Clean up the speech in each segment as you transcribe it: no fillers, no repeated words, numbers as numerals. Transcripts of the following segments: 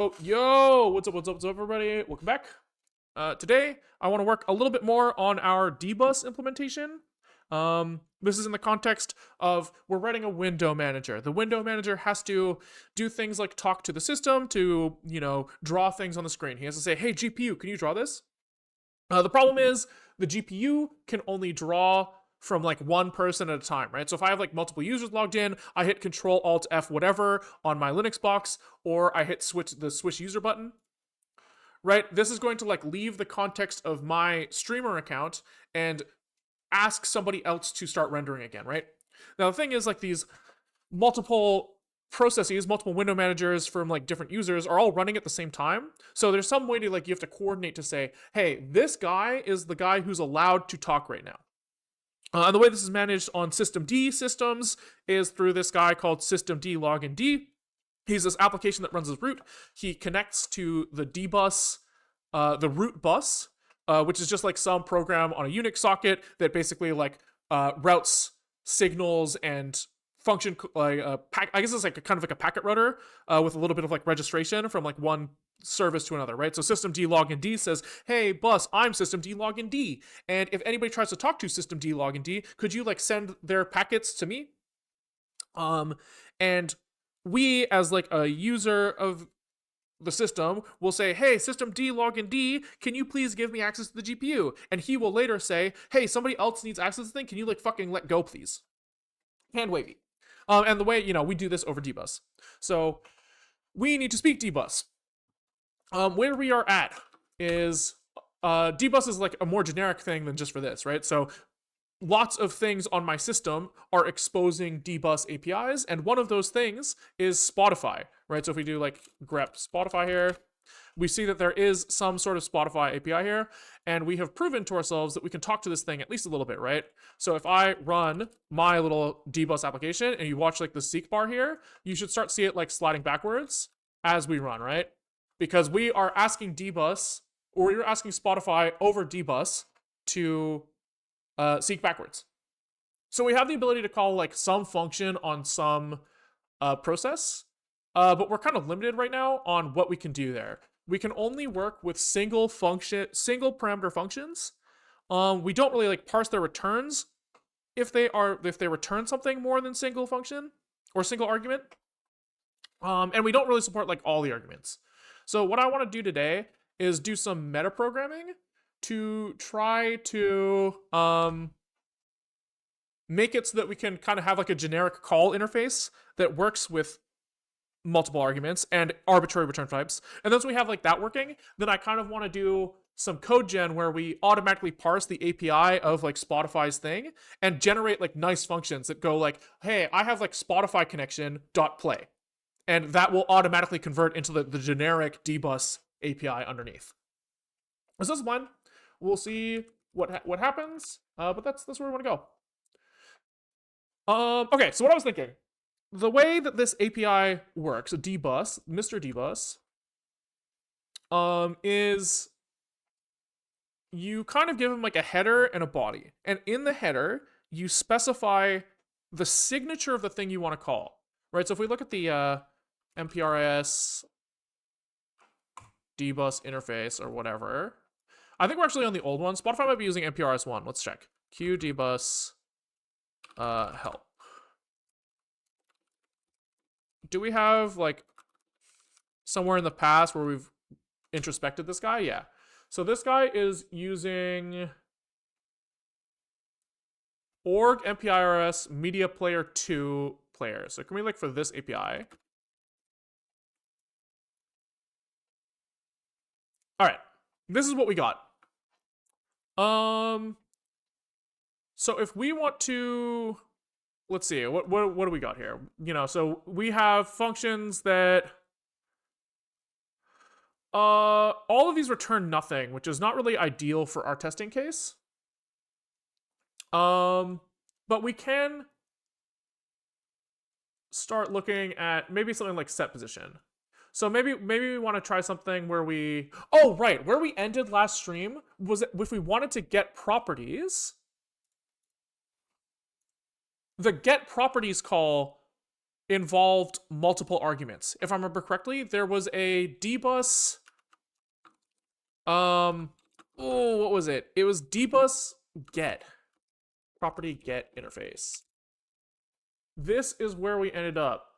Oh, yo, what's up, everybody? Welcome back. Today, I want to work a little bit more on our dbus implementation. This is in the context of we're writing a window manager. The window manager has to do things like talk to the system to, draw things on the screen. He has to say, hey, GPU, can you draw this? The problem is the GPU can only draw from like one person at a time, right? So if I have like multiple users logged in, I hit Control Alt F whatever on my Linux box, or I hit the switch user button, right? This is going to like leave the context of my streamer account and ask somebody else to start rendering again, right? Now the thing is, like, these multiple processes, multiple window managers from like different users are all running at the same time. So there's some way to like, you have to coordinate to say, hey, this guy is the guy who's allowed to talk right now. And the way this is managed on systemd systems is through this guy called systemd login d. He's this application that runs as root. He connects to the dbus, the root bus, which is just like some program on a Unix socket that basically like routes signals and function, I guess it's like a kind of like a packet router with a little bit of like registration from like one service to another, right? So systemd login d says, hey bus, I'm systemd login d, and if anybody tries to talk to systemd login d, could you like send their packets to me? And we as like a user of the system will say, hey, systemd login d, can you please give me access to the GPU? And he will later say, hey, somebody else needs access to the thing, can you like fucking let go, please? Hand wavy. And the way, we do this over dbus. So we need to speak dbus. Where we are at is dbus is like a more generic thing than just for this, right? So lots of things on my system are exposing dbus APIs, and one of those things is Spotify, right? So if we do like grep Spotify here, we see that there is some sort of Spotify API here, and we have proven to ourselves that we can talk to this thing at least a little bit, right? So if I run my little dbus application and you watch like the seek bar here, you should start to see it like sliding backwards as we run, right? Because we are asking dbus, or you're asking Spotify over dbus to seek backwards. So we have the ability to call like some function on some process, but we're kind of limited right now on what we can do there. We can only work with single parameter functions. We don't really like parse their returns if they return something more than single function or single argument. And we don't really support like all the arguments. So what I want to do today is do some metaprogramming to try to make it so that we can kind of have like a generic call interface that works with multiple arguments and arbitrary return types. And once we have like that working, then I kind of want to do some code gen where we automatically parse the API of like Spotify's thing and generate like nice functions that go like, hey, I have like Spotify connection dot play. And that will automatically convert into the generic dbus API underneath. So this is one. We'll see what happens, but that's where we want to go. Okay, so what I was thinking, the way that this API works, dbus, Mr. dbus, is you kind of give him like a header and a body, and in the header you specify the signature of the thing you want to call, right? So if we look at the mprs dbus interface or whatever, I think we're actually on the old one. Spotify might be using mprs1. Let's check. Q dbus help. Do we have like somewhere in the past where we've introspected this guy? Yeah. So this guy is using org mpirs media player 2 player. So can we look for this API? All right. This is what we got. So if we want to, let's see, what do we got here? So we have functions that all of these return nothing, which is not really ideal for our testing case. But we can start looking at maybe something like set position. So maybe we want to try something where we, oh right, where we ended last stream was if we wanted to get properties, the get properties call involved multiple arguments. If I remember correctly, there was a dbus. What was it? It was dbus get property get interface. This is where we ended up.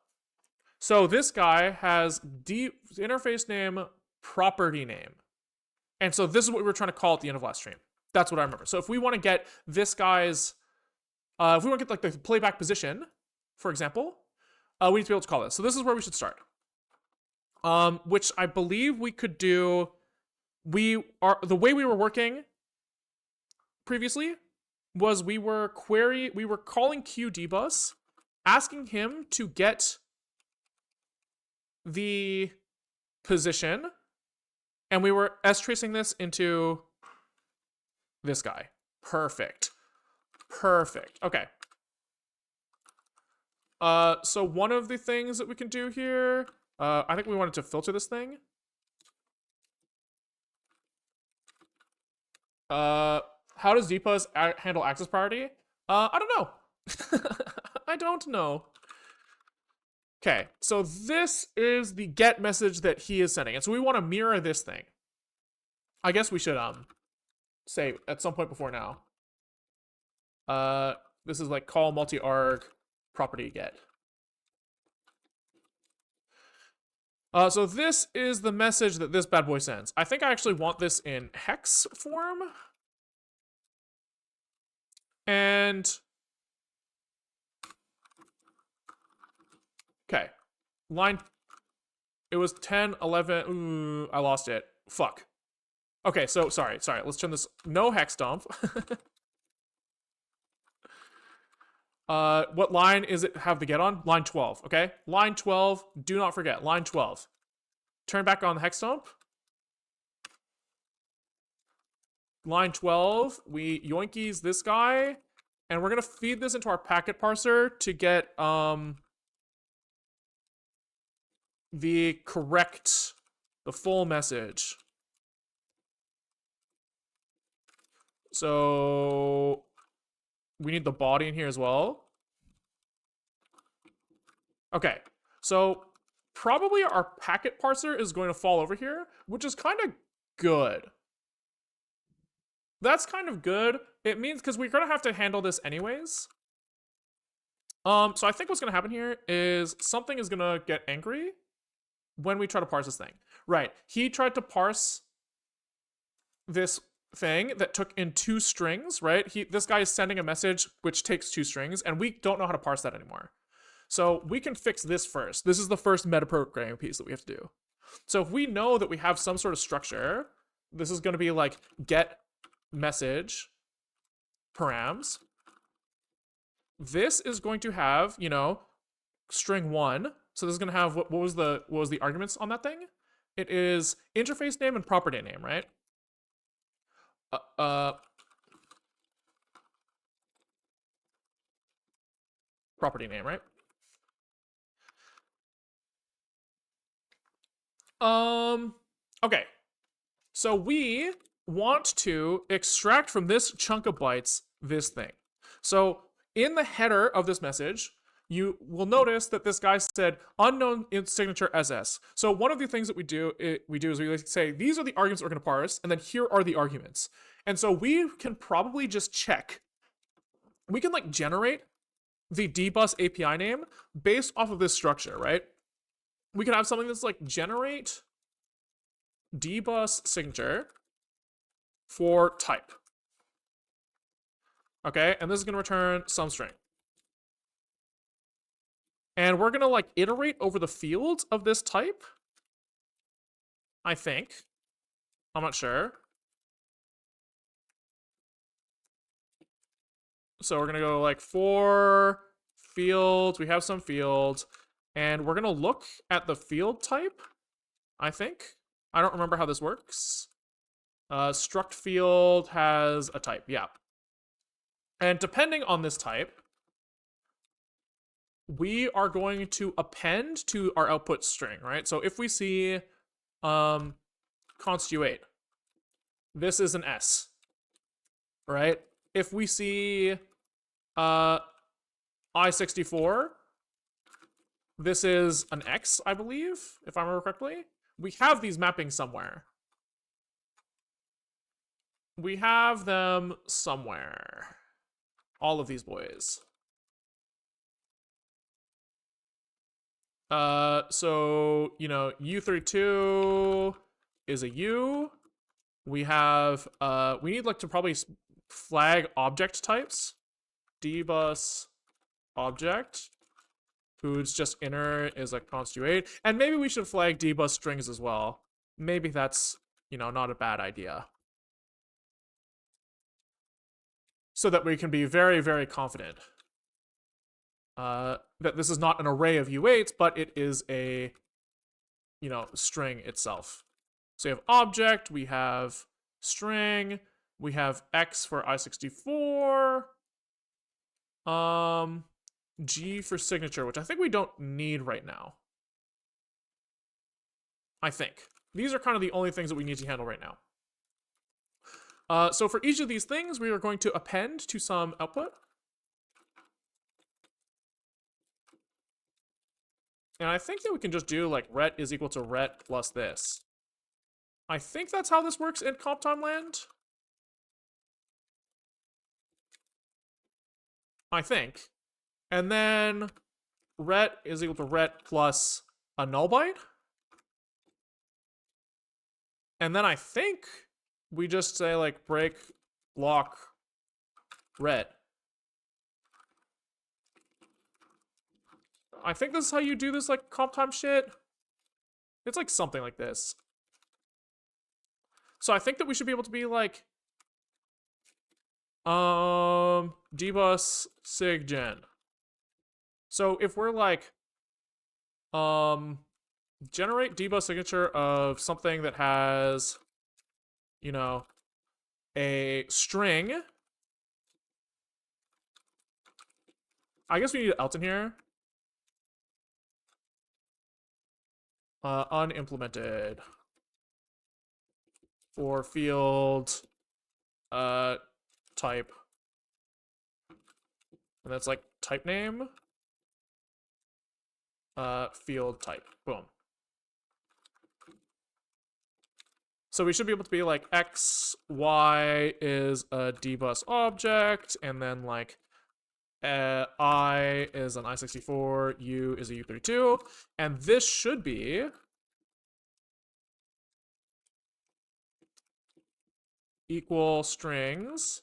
So this guy has interface name, property name. And so this is what we were trying to call at the end of last stream. That's what I remember. So if we want to get this guy's, if we want to get like the playback position, for example, we need to be able to call this. So this is where we should start. Which I believe we could do. The way we were working previously was we were calling QDBus, asking him to get the position, and we were s-tracing this into this guy. Perfect. Okay. So one of the things that we can do here, I think we wanted to filter this thing. How does dbus handle access priority? I don't know. I don't know. Okay, so this is the get message that he is sending. And so we want to mirror this thing. I guess we should say at some point before now. This is like call multi-arg property get. So this is the message that this bad boy sends. I think I actually want this in hex form. And okay, line, it was 10, 11, ooh, I lost it. Fuck. Okay, so sorry, let's turn this, no hex dump. What line is it have the get on? Line 12, okay? Line 12, do not forget, line 12. Turn back on the hex dump. Line 12, we yoinkies this guy, and we're gonna feed this into our packet parser to get the full message. So we need the body in here as well. Okay, so probably our packet parser is going to fall over here, which is kind of good. That's kind of good. It means, because we're going to have to handle this anyways. So I think what's going to happen here is something is going to get angry when we try to parse this thing. Right, he tried to parse this thing that took in 2 strings, right? This guy is sending a message which takes 2 strings, and we don't know how to parse that anymore. So we can fix this first. This is the first metaprogramming piece that we have to do. So if we know that we have some sort of structure, this is going to be like get message params. This is going to have, you know, string 1. So this is going to have what was the arguments on that thing? It is interface name and property name, right? Property name, right? Okay. So we want to extract from this chunk of bytes this thing. So in the header of this message, you will notice that this guy said unknown signature SS. So one of the things that we do is we say these are the arguments we're going to parse, and then here are the arguments. And so we can probably just check. We can like generate the dbus API name based off of this structure, right? We can have something that's like generate dbus signature for type. Okay, and this is going to return some string. And we're going to like iterate over the fields of this type. I think. I'm not sure. So we're going to go like for fields. We have some fields. And we're going to look at the field type, I think. I don't remember how this works. Struct field has a type, yeah. And depending on this type, we are going to append to our output string, right? So if we see const-u8, this is an S, right? If we see I64, this is an X, I believe, if I remember correctly. We have these mappings somewhere. We have them somewhere. All of these boys. So, you know, U32 is a U. We have, we need like to probably flag object types. Dbus object, whose just inner is a const U8. And maybe we should flag dbus strings as well. Maybe that's, you know, not a bad idea. So that we can be very, very confident that this is not an array of U8s, but it is a, you know, string itself. So we have object, we have string, we have X for I64, G for signature, which I think we don't need right now. I think. These are kind of the only things that we need to handle right now. So for each of these things, we are going to append to some output. And I think that we can just do like ret is equal to ret plus this. I think that's how this works in comp time land. I think. And then ret is equal to ret plus a null byte. And then I think we just say like break block ret. I think this is how you do this like comp time shit. It's like something like this. So I think that we should be able to be like dbus sig gen. So if we're like generate dbus signature of something that has, you know, a string. I guess we need else in here. Unimplemented for field type, and that's like type name field type. Boom. So we should be able to be like x y is a dbus object, and then like I is an I64, U is a U32, and this should be equal strings,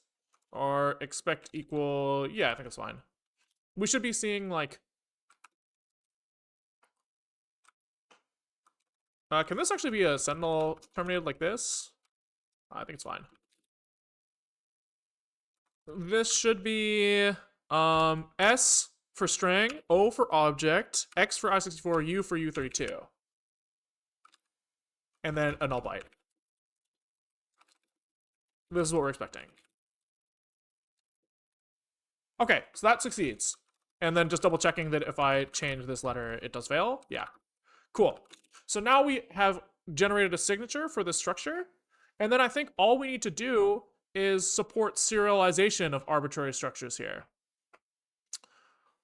or expect equal, yeah, I think it's fine. We should be seeing like, can this actually be a sentinel terminated like this? I think it's fine. This should be S for string, O for object, X for I64, U for U32. And then a null byte. This is what we're expecting. Okay, so that succeeds. And then just double checking that if I change this letter, it does fail. Yeah, cool. So now we have generated a signature for this structure. And then I think all we need to do is support serialization of arbitrary structures here.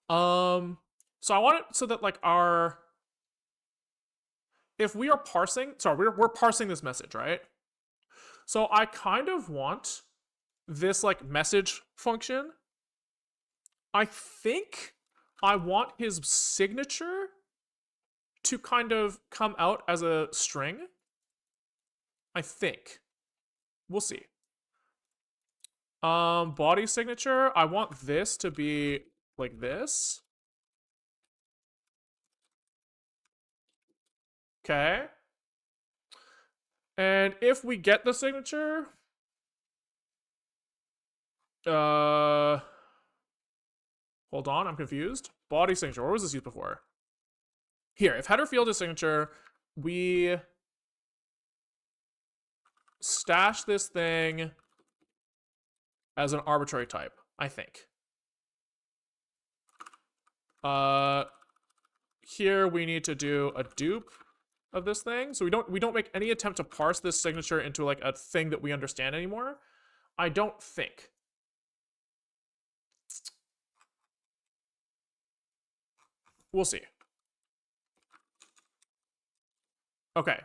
So I want it so that like our, if we are parsing, sorry, we're parsing this message, right? So I kind of want this like message function. I think I want his signature to kind of come out as a string. I think. We'll see. Body signature, I want this to be like this. Okay. And if we get the signature, hold on, I'm confused. Body signature, where was this used before? Here, if header field is signature, we stash this thing as an arbitrary type, I think. Here we need to do a dupe of this thing. So we don't make any attempt to parse this signature into like a thing that we understand anymore. I don't think. We'll see. Okay.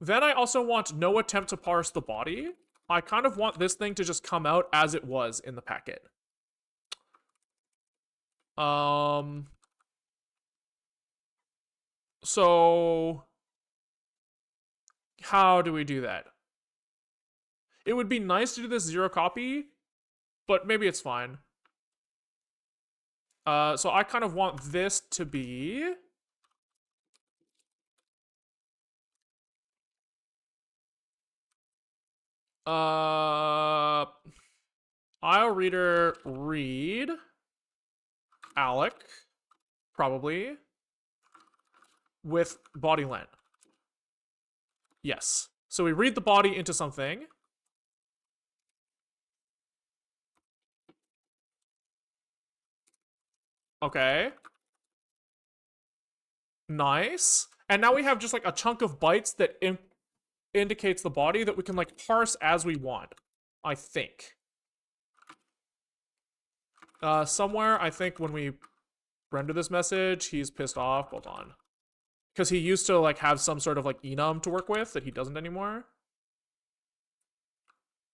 Then I also want no attempt to parse the body. I kind of want this thing to just come out as it was in the packet. So how do we do that? It would be nice to do this zero copy, but maybe it's fine. So I kind of want this to be IOReader read Alec, probably, with body len. Yes. So we read the body into something. Okay. Nice. And now we have just like a chunk of bytes that indicates the body that we can like parse as we want, I think. Somewhere, I think when we render this message, he's pissed off. Hold on. Because he used to like have some sort of like enum to work with that he doesn't anymore.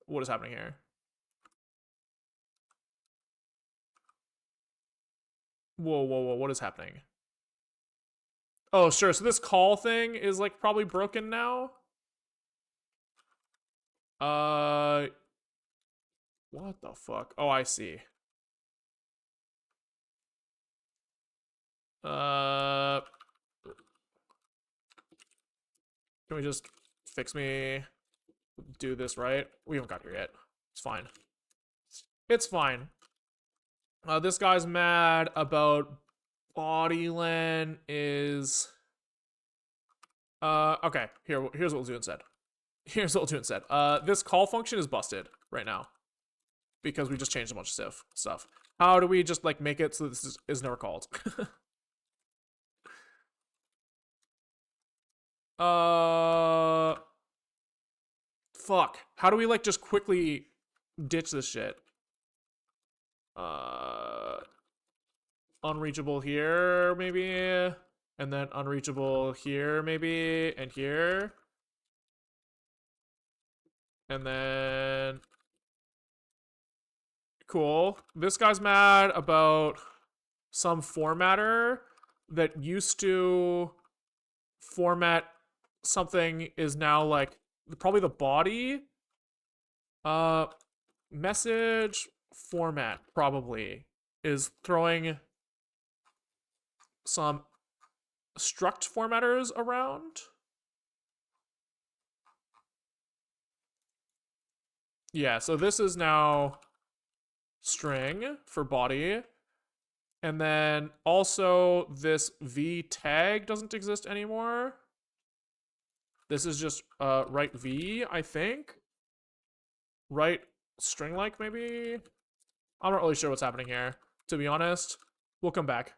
What is happening here? Whoa, whoa, whoa, what is happening? Oh, sure, so this call thing is like probably broken now. What the fuck? Oh, I see. Can we just fix me? Do this right? We haven't got here yet. It's fine. It's fine. This guy's mad about bodylen is... okay. Here's what we'll do instead. Here's what we'll do instead. This call function is busted right now. Because we just changed a bunch of stuff. How do we just, like, make it so this is never called? Fuck. How do we, like, just quickly ditch this shit? Unreachable here, maybe? And then unreachable here, maybe? And here? And then... Cool. This guy's mad about some formatter that used to format something is now like probably the body. Message format probably is throwing some struct formatters around. Yeah, so this is now string for body. And then also this v tag doesn't exist anymore. This is just write v, I think. Write string like maybe? I'm not really sure what's happening here, to be honest. We'll come back.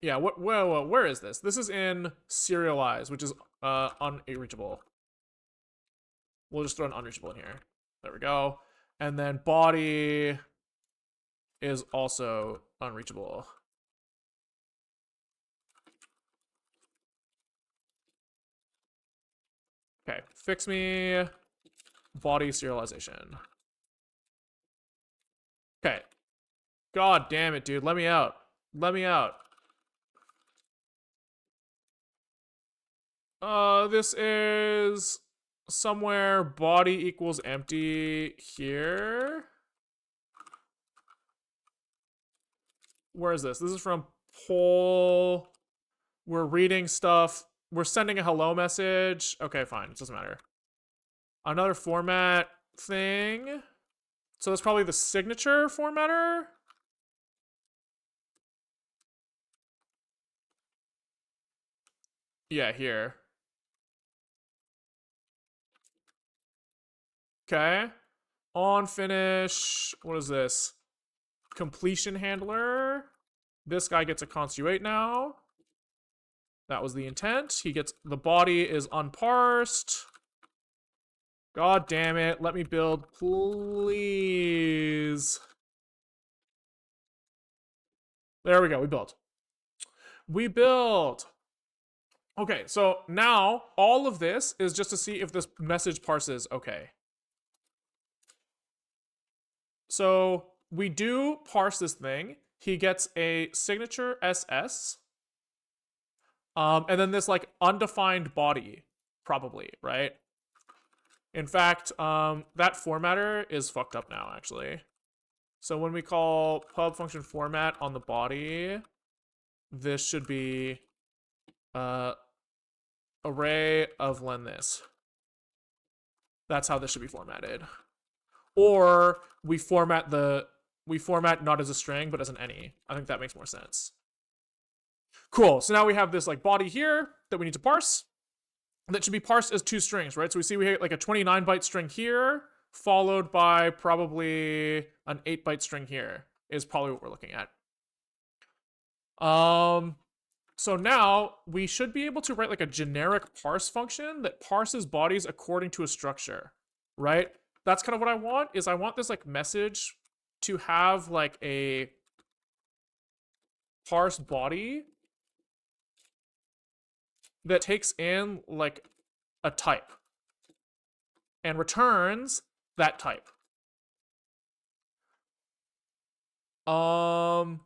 Yeah, where is this? This is in serialize, which is unreachable. We'll just throw an unreachable in here. There we go. And then body is also unreachable. Okay, fix me body serialization. Okay. God damn it, dude. Let me out. Let me out. This is somewhere body equals empty here. Where is this? This is from poll. We're reading stuff. We're sending a hello message. Okay, fine. It doesn't matter. Another format thing. So that's probably the signature formatter. Yeah, here. Okay. On finish. What is this? Completion handler. This guy gets a const-u8 now. That was the intent. He gets the body is unparsed. God damn it. Let me build, please. There we go. We built. We built. Okay, so now all of this is just to see if this message parses okay. So we do parse this thing. He gets a signature SS, and then this like undefined body, probably, right? In fact, that formatter is fucked up now, actually. So when we call pub function format on the body, this should be array of len this. That's how this should be formatted. Or we format not as a string but as an any. I think that makes more sense. Cool. So now we have this like body here that we need to parse. That should be parsed as two strings, right? So we see we have like a 29-byte string here, followed by probably an 8-byte string here, is probably what we're looking at. So now we should be able to write like a generic parse function that parses bodies according to a structure, right? That's kind of what I want, is I want this like message to have like a parse body that takes in like a type and returns that type. And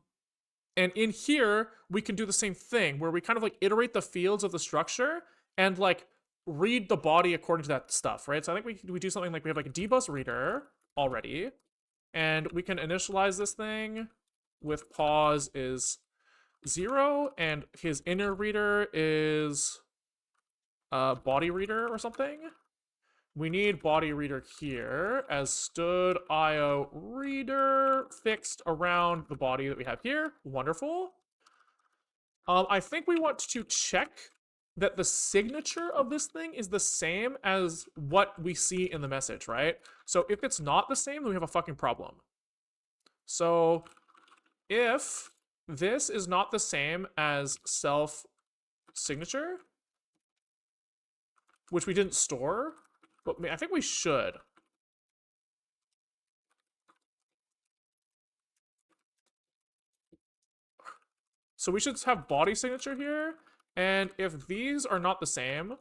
in here, we can do the same thing where we kind of like iterate the fields of the structure and like read the body according to that stuff, right? So I think we do something like we have like a dbus reader already, and we can initialize this thing with pause is 0, and his inner reader is body reader or something. We need body reader here as stood IO reader fixed around the body that we have here. Wonderful. I think we want to check that the signature of this thing is the same as what we see in the message, right? So if it's not the same, then we have a fucking problem. So if this is not the same as self signature, which we didn't store, but I think we should. So we should have body signature here, and if these are not the same,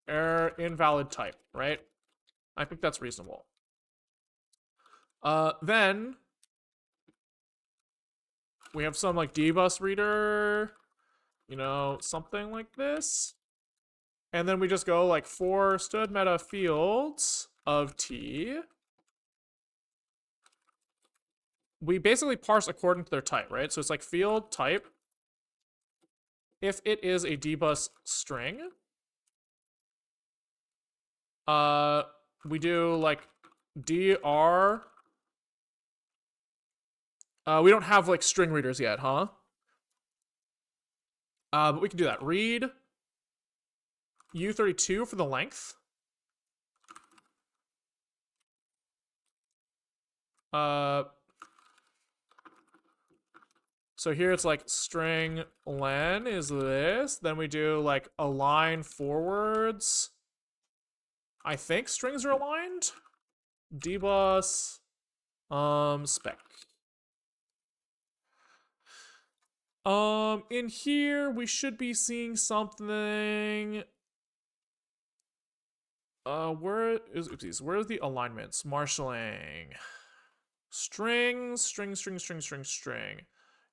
error invalid type, right? I think that's reasonable. Then we have some like dbus reader, you know, something like this. And then we just go like for stood meta fields of t. We basically parse according to their type, right? So it's like field type. If it is a dbus string, we do like dr. We don't have like string readers yet, huh? But we can do that. Read U32 for the length. So here it's like string len is this. Then we do like align forwards. I think strings are aligned. dbus spec. In here we should be seeing something. Where is the alignments? Marshalling. String.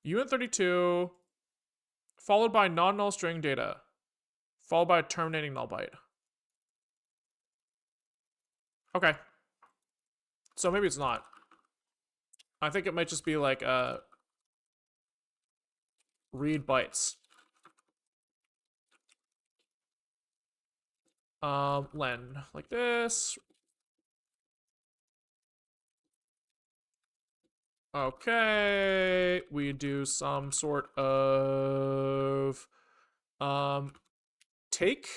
UN32, followed by non-null string data, followed by terminating null byte. Okay. So maybe it's not. I think it might just be like read bytes. Len, like this. Okay, we do some sort of take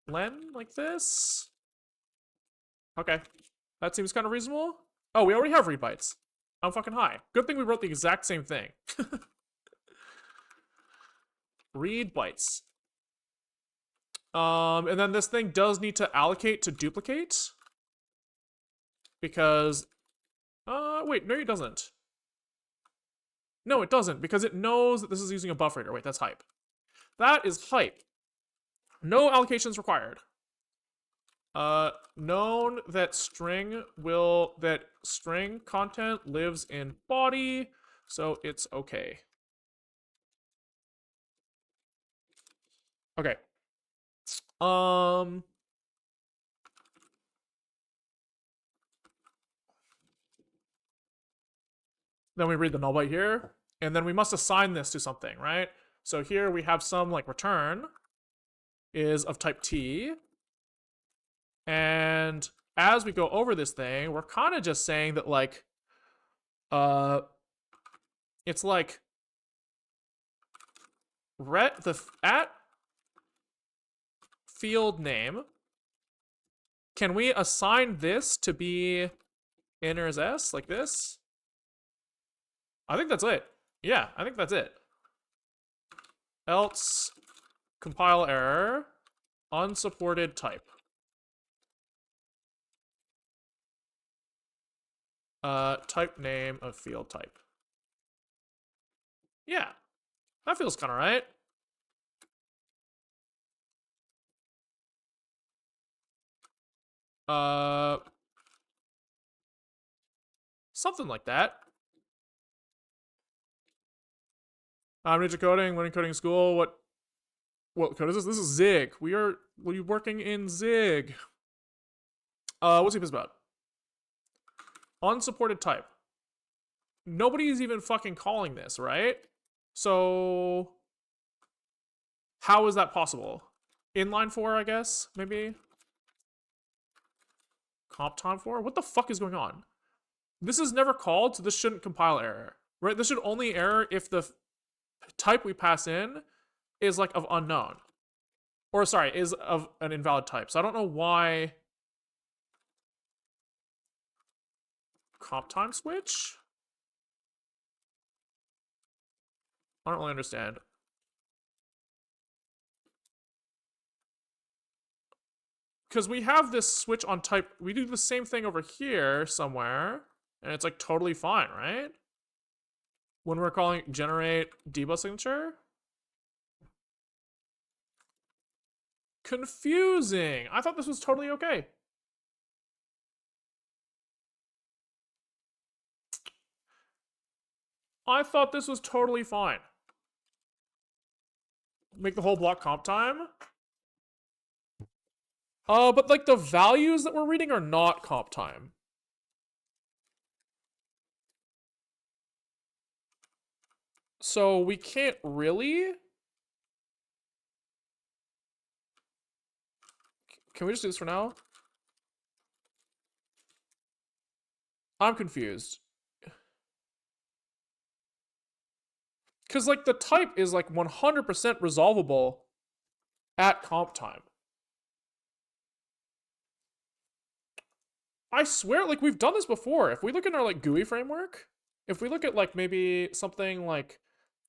len like this. Okay, that seems kind of reasonable. Oh, we already have read bytes. I'm fucking high. Good thing we wrote the exact same thing. Read bytes. And then this thing does need to allocate to duplicate. Because wait, no it doesn't. No, it doesn't, because it knows that this is using a buff reader. Wait, that's hype. That is hype. No allocations required. Known that string content lives in body, so it's okay. Okay. Then we read the null byte here, and then we must assign this to something, right? So here we have some like return is of type T, and as we go over this thing, we're kind of just saying that like, it's like at field name. Can we assign this to be inners s like this? I think that's it. Yeah, I think that's it. Else compile error unsupported type. Type name of field type. Yeah, that feels kind of right. Something like that. I'm Ninja Coding, learning coding school. What code is this? This is Zig. We'll be working in Zig. What's he about? Unsupported type. Nobody's even fucking calling this, right? So how is that possible? Inline 4, I guess, maybe? Comp time 4? What the fuck is going on? This is never called, so this shouldn't compile error, right? This should only error if the type we pass in is like of unknown. Or sorry, is of an invalid type. So I don't know why comp time switch? I don't really understand. Because we have this switch on type. We do the same thing over here somewhere, and it's like totally fine, right? When we're calling generate debug signature. Confusing. I thought this was totally okay. I thought this was totally fine. Make the whole block comp time. But like the values that we're reading are not comp time. So we can't really. Can we just do this for now? I'm confused. Because like the type is like 100% resolvable at comp time. I swear, like we've done this before. If we look in our like GUI framework, if we look at like maybe something like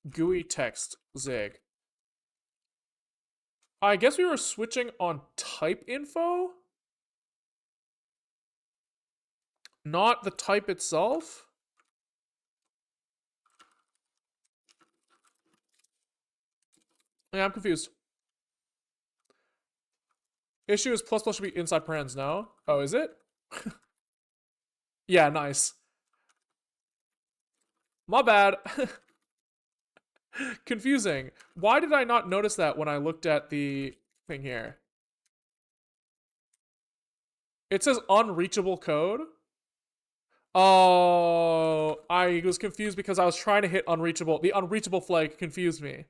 GUI text Zig, I guess we were switching on type info, not the type itself. Yeah, I'm confused. Issue is plus should be inside parens now. Oh, is it? Yeah, nice. My bad. Confusing. Why did I not notice that when I looked at the thing here? It says unreachable code. Oh, I was confused because I was trying to hit unreachable. The unreachable flag confused me.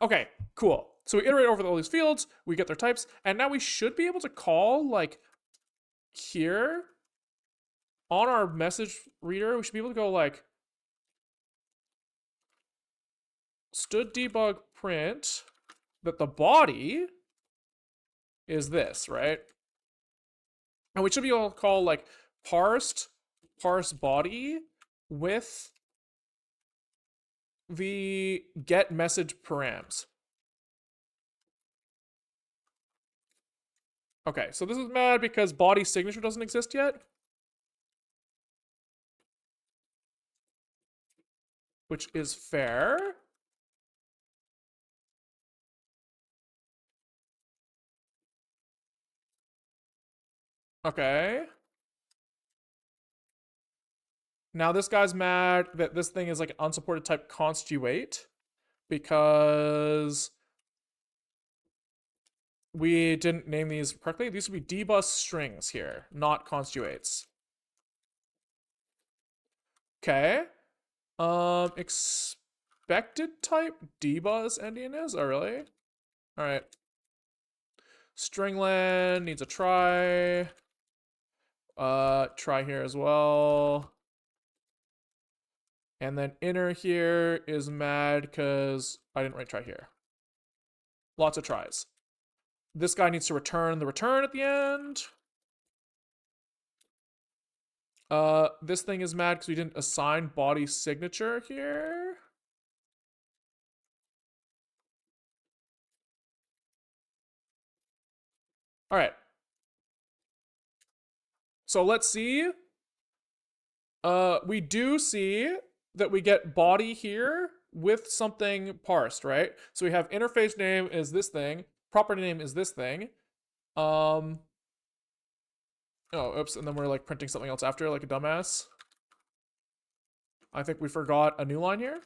Okay, cool. So we iterate over all these fields, we get their types, and now we should be able to call, like, here, on our message reader, we should be able to go, like, stood debug print that the body is this, right? And we should be able to call, like, parse body with the get message params. Okay, so this is mad because body signature doesn't exist yet. which is fair. Okay. Now this guy's mad that this thing is like an unsupported type constituate because we didn't name these correctly. These would be dbus strings here, not constituates. Okay. Expected type dbus endian is? Oh, really? All right. Stringlen needs a try. Try here as well. And then inner here is mad because I didn't write try here. Lots of tries. This guy needs to return the return at the end. This thing is mad because we didn't assign body signature here. All right. So let's see. We do see that we get body here with something parsed, right? So we have interface name is this thing, property name is this thing. Oh, oops, and then we're like printing something else after, like a dumbass. I think we forgot a new line here.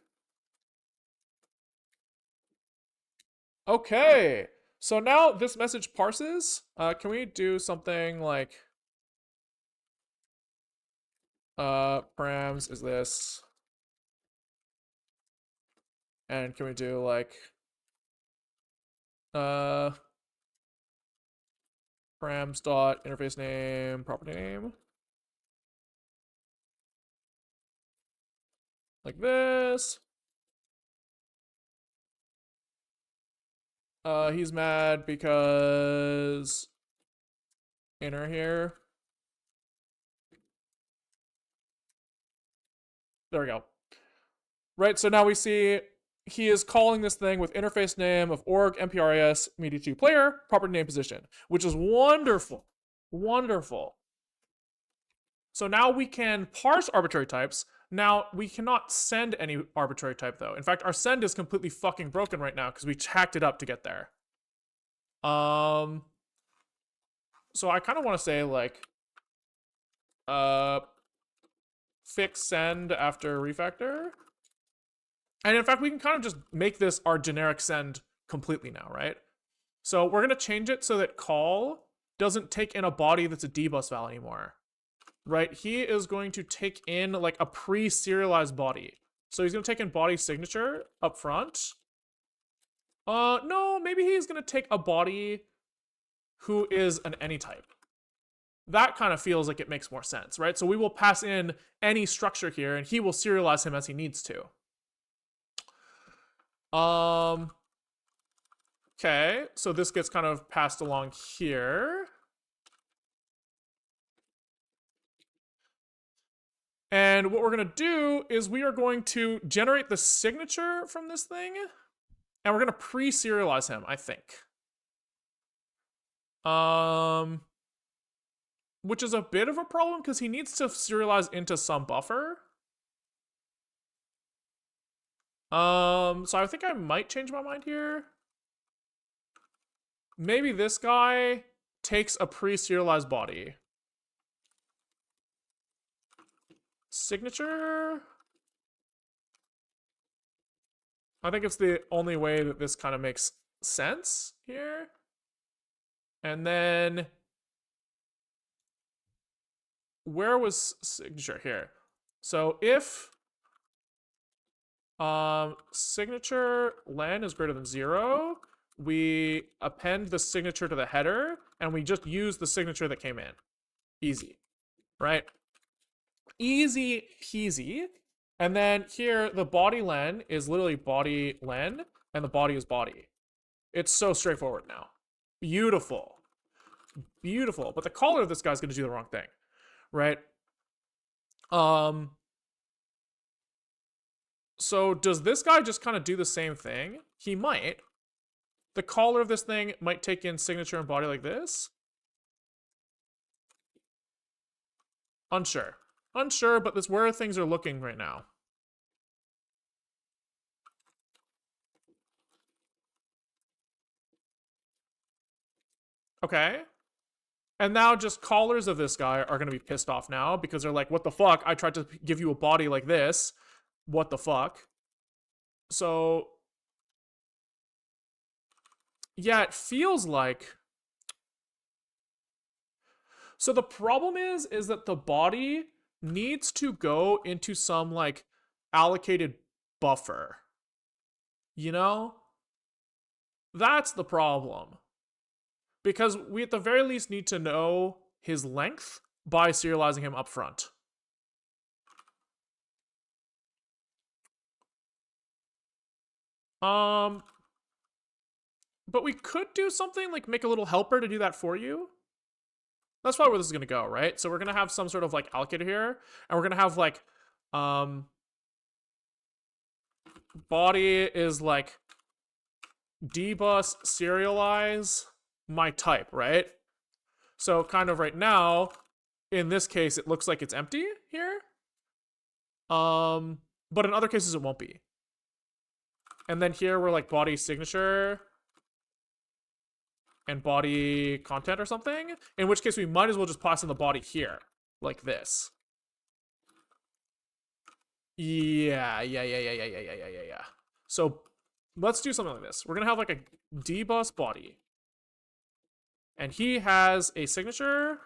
Okay, so now this message parses. Can we do something like params is this? And can we do like params dot interface name property name like this? He's mad because inner here. There we go. Right, so now we see he is calling this thing with interface name of org mpres media2 player property name position, which is wonderful. Wonderful. So now we can parse arbitrary types. Now we cannot send any arbitrary type though. In fact, our send is completely fucking broken right now because we hacked it up to get there. So I kind of want to say like fix send after refactor. And in fact, we can kind of just make this our generic send completely now, right? So we're going to change it so that call doesn't take in a body that's a dbus val anymore, right? He is going to take in like a pre-serialized body. So he's going to take in body signature up front. No, maybe he's going to take a body who is an any type. That kind of feels like it makes more sense, right? So we will pass in any structure here and he will serialize him as he needs to. Okay, so this gets kind of passed along here. And what we're going to do is we are going to generate the signature from this thing, and we're going to pre-serialize him, I think. Which is a bit of a problem because he needs to serialize into some buffer. So I think I might change my mind here. Maybe this guy takes a pre-serialized body. Signature. I think it's the only way that this kind of makes sense here. And then where was signature here? So if signature len is greater than 0, we append the signature to the header and we just use the signature that came in. Easy, right? Easy peasy. And then here the body len is literally body len and the body is body. It's so straightforward now. Beautiful. Beautiful. But the caller of this guy's going to do the wrong thing, right? So does this guy just kind of do the same thing? He might. The caller of this thing might take in signature and body like this. Unsure. Unsure, but that's where things are looking right now. Okay. And now just callers of this guy are going to be pissed off now because they're like, what the fuck? I tried to give you a body like this. What the fuck? So, yeah, it feels like. So the problem is that the body needs to go into some like allocated buffer. You know? That's the problem. Because we at the very least need to know his length by serializing him up front. But we could do something like make a little helper to do that for you. That's probably where this is gonna go, right? So we're gonna have some sort of like allocator here, and we're gonna have like body is like dbus serialize my type, right? So kind of right now, in this case, it looks like it's empty here. But in other cases it won't be. And then here we're like body signature and body content or something, in which case we might as well just pass in the body here, like this. Yeah. So let's do something like this. We're gonna have like a dbus body. And he has a signature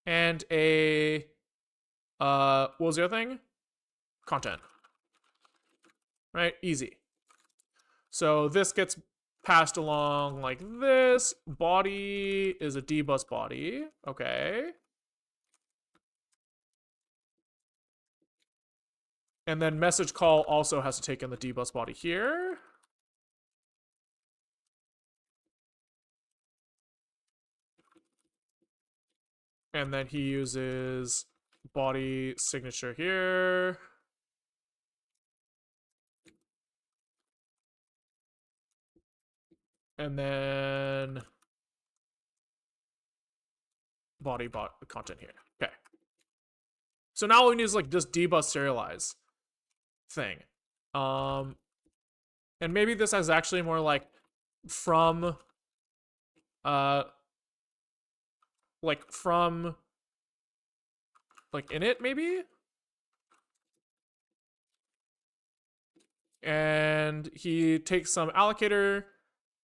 and a what was the other thing? Content. Right? Easy. So this gets passed along like this. Body is a dbus body. Okay. And then message call also has to take in the dbus body here. And then he uses body signature here. And then body content here. Okay. So now all we need is like just dbus serialize thing. And maybe this is actually more like from like init maybe. And he takes some allocator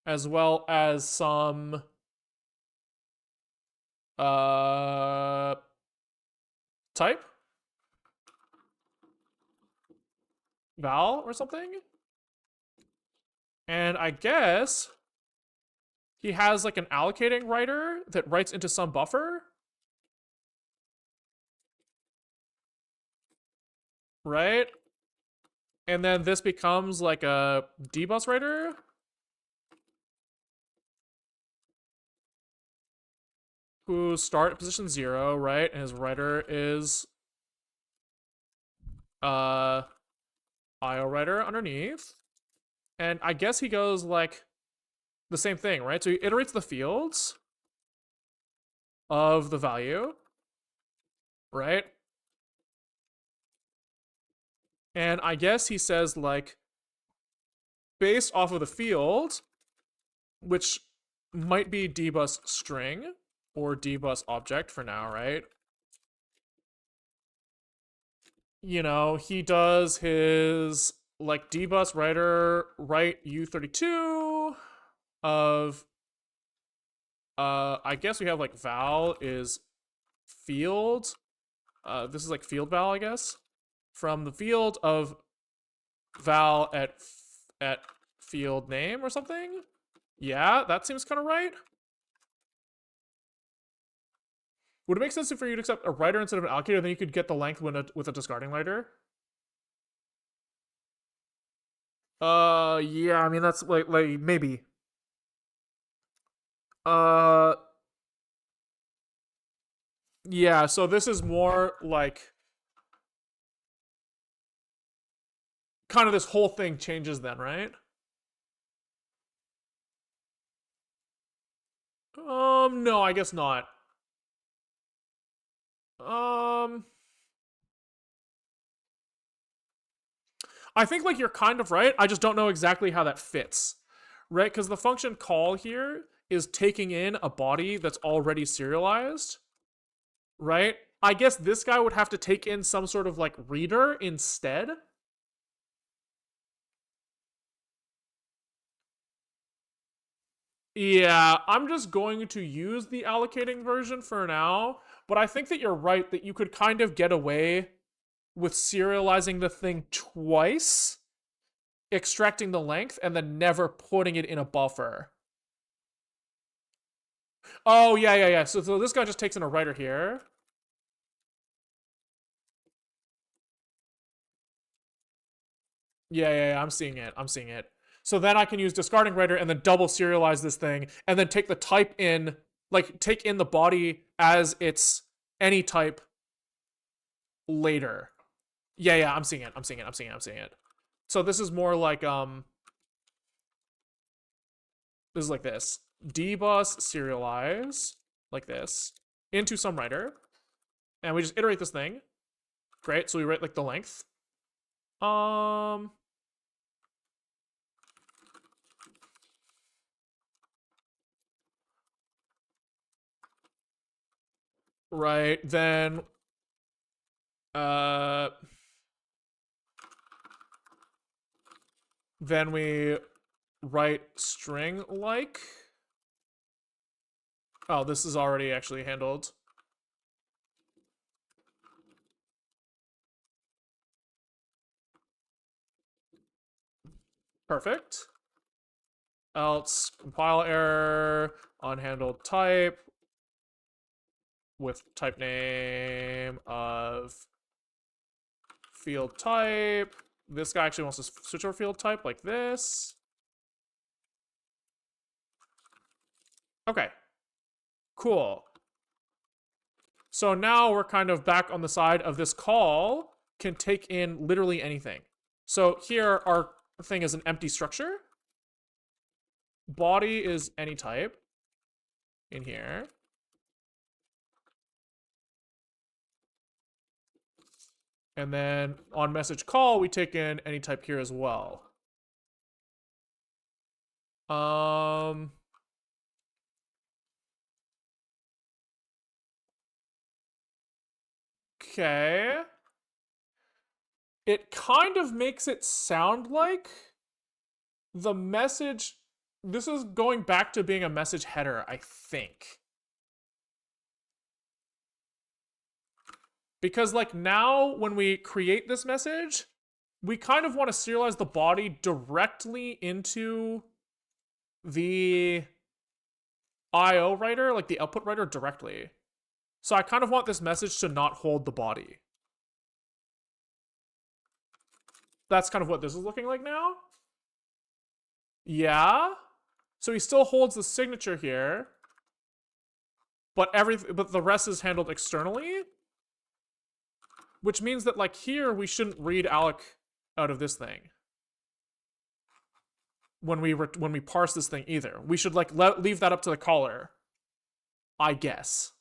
as well as some type val or something. And I guess he has like an allocating writer that writes into some buffer. Right? And then this becomes like a dbus writer. Who start at position 0, right? And his writer is IO writer underneath. And I guess he goes like the same thing, right? So he iterates the fields of the value, right? And I guess he says like based off of the field, which might be dbus string or dbus object for now, right? You know, he does his like dbus writer write u32 of I guess we have like val is field. This is like field val, I guess. From the field of val at field name or something. Yeah, that seems kind of right. Would it make sense for you to accept a writer instead of an allocator? Then you could get the length with a discarding writer. Yeah, I mean that's like maybe. Yeah. So this is more like kind of this whole thing changes then, right? No, I guess not. I think like you're kind of right. I just don't know exactly how that fits, right? Because the function call here is taking in a body that's already serialized, right? I guess this guy would have to take in some sort of like reader instead. Yeah, I'm just going to use the allocating version for now, but I think that you're right that you could kind of get away with serializing the thing twice, extracting the length, and then never putting it in a buffer. Oh, yeah. So this guy just takes in a writer here. Yeah, I'm seeing it. So then I can use discarding writer and then double serialize this thing and then take the type in, like take in the body as its any type later. Yeah, I'm seeing it. So this is more like this is like this. Dbus serialize like this into some writer. And we just iterate this thing. Great. So we write like the length. Right, then then we write string like. Oh, this is already actually handled. Perfect. Else compile error, unhandled type with type name of field type. This guy actually wants to switch over field type like this. Okay. Cool. So now we're kind of back on the side of this call can take in literally anything. So here our thing is an empty structure. Body is any type in here. And then on message call, we take in any type here as well. Okay. It kind of makes it sound like the message. This is going back to being a message header, I think. Because like now when we create this message, we kind of want to serialize the body directly into the IO writer, like the output writer directly. So I kind of want this message to not hold the body. That's kind of what this is looking like now. Yeah. So he still holds the signature here, but the rest is handled externally, which means that like here we shouldn't read alloc out of this thing when we parse this thing either. We should like leave that up to the caller, I guess.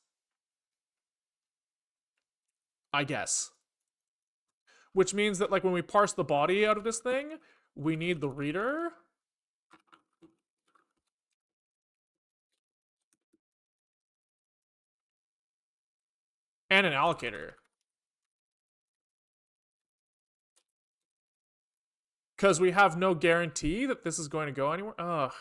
Which means that like when we parse the body out of this thing, we need the reader. And an allocator. Because we have no guarantee that this is going to go anywhere. Ugh.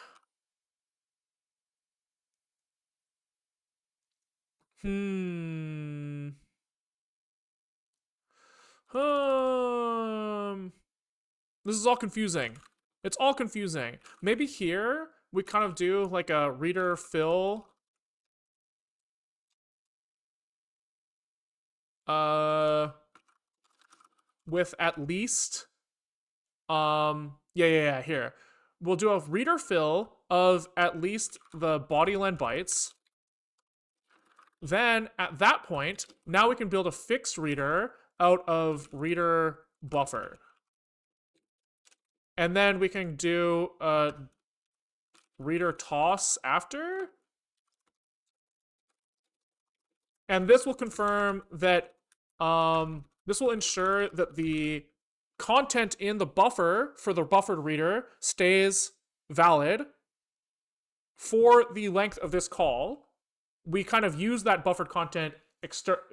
This is all confusing. It's all confusing. Maybe here we kind of do like a reader fill. With at least. Yeah. Here, we'll do a reader fill of at least the body len bytes. Then at that point, now we can build a fixed reader out of reader buffer. And then we can do a reader toss after. And this will confirm that, this will ensure that the content in the buffer for the buffered reader stays valid for the length of this call, we kind of use that buffered content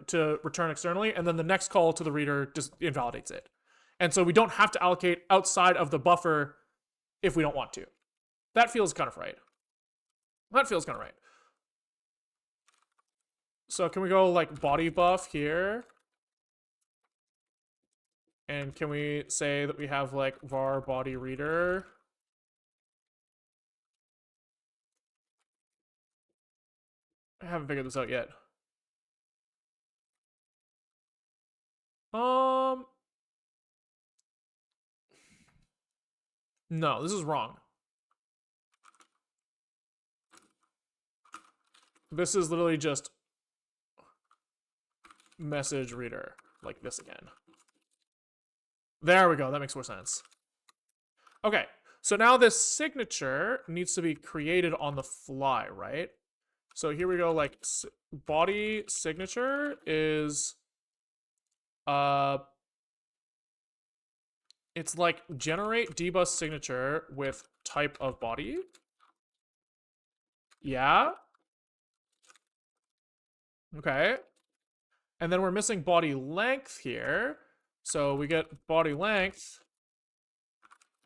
to return externally, and then the next call to the reader just invalidates it. And so we don't have to allocate outside of the buffer if we don't want to. That feels kind of right. So can we go like body buff here? And can we say that we have like var body reader? I haven't figured this out yet. No, this is wrong. This is literally just message reader, like this again. There we go, that makes more sense. Okay, so now this signature needs to be created on the fly, right? So here we go, like body signature is it's like generate dbus signature with type of body. Yeah. Okay. And then we're missing body length here. So we get body length.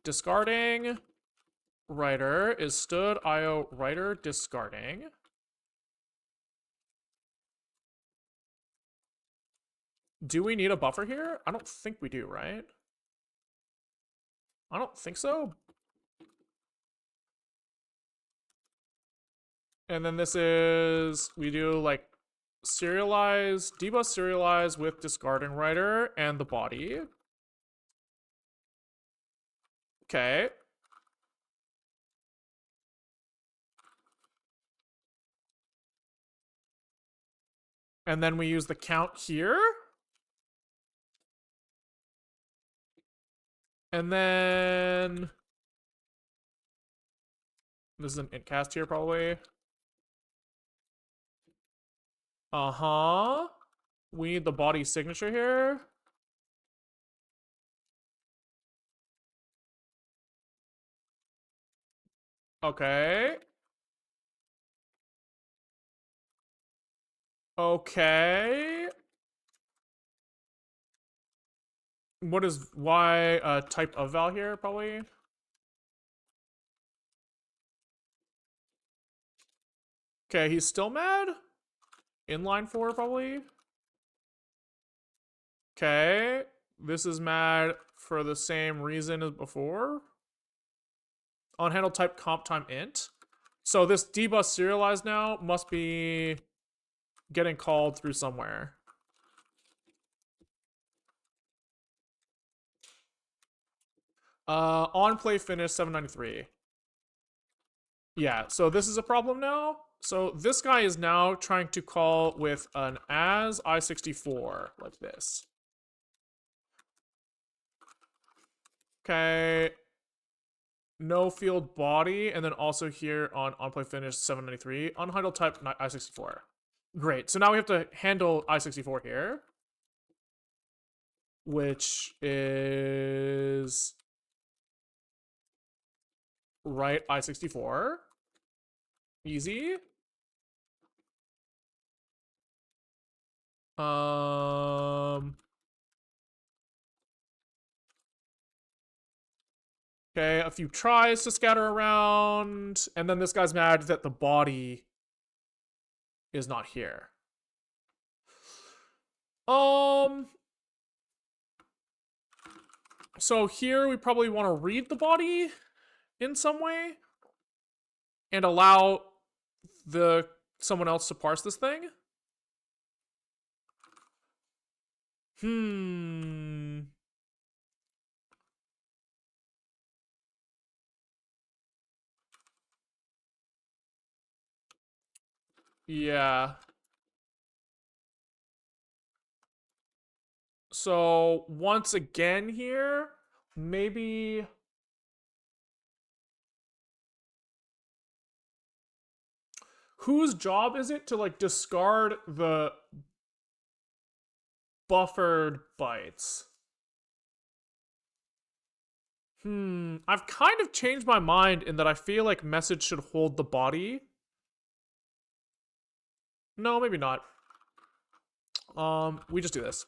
Discarding writer is stood IO writer discarding. Do we need a buffer here? I don't think we do, right? I don't think so. And then this is, we do like serialize, dbus serialize with discarding writer and the body. Okay. And then we use the count here. And then this is an int cast here probably. Uh-huh. We need the body signature here. Okay. Okay. What is why type of val here probably? Okay, he's still mad? Inline 4 probably? Okay. This is mad for the same reason as before. Unhandled type comp time int. So this dbus serialized now must be getting called through somewhere. On play finish 793. Yeah, so this is a problem now. So this guy is now trying to call with an as I64 like this. Okay. No field body, and then also here on play finish 793, unhandled type I64. Great. So now we have to handle I64 here, which is write I64. Easy. Okay, a few tries to scatter around, and then this guy's mad that the body is not here. So here we probably want to read the body in some way and allow someone else to parse this thing. Yeah. So once again here, maybe whose job is it to like discard the buffered bytes? I've kind of changed my mind in that I feel like message should hold the body. No, maybe not. We just do this.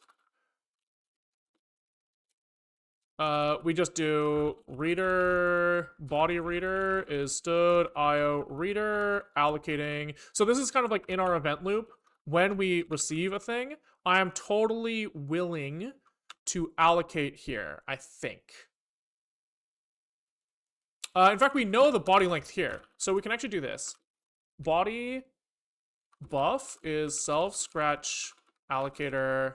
We just do reader, body reader is stood, IO reader, allocating. So this is kind of like in our event loop. When we receive a thing, I am totally willing to allocate here, I think. In fact, we know the body length here. So we can actually do this. Body buff is self scratch allocator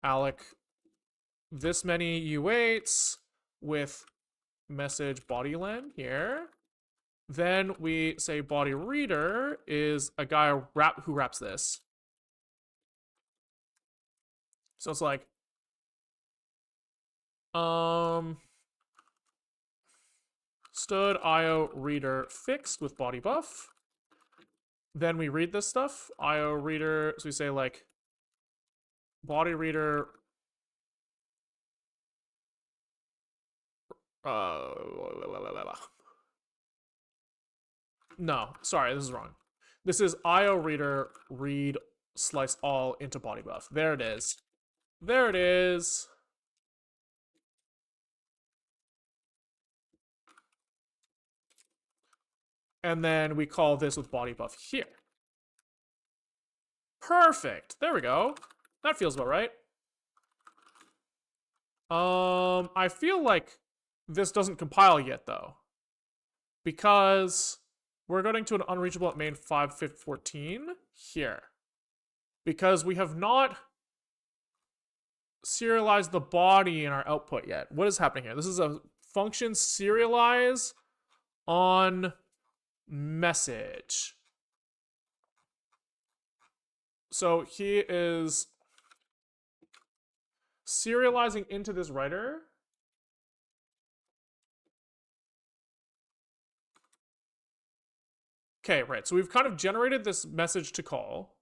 alloc this many U8s with message body len here. Then we say body reader is a guy who wraps this. So it's like, stood IO reader fixed with body buff. Then we read this stuff. IO reader, so we say like body reader no, sorry, this is wrong. This is IO reader read slice all into body buff. There it is. There it is. And then we call this with body buff here. Perfect. There we go. That feels about right. I feel like this doesn't compile yet though, because we're going to an unreachable at main 5.14 here, because we have not serialized the body in our output yet. What is happening here? This is a function serialize on message. So he is serializing into this writer. Okay, right. So we've kind of generated this message to call.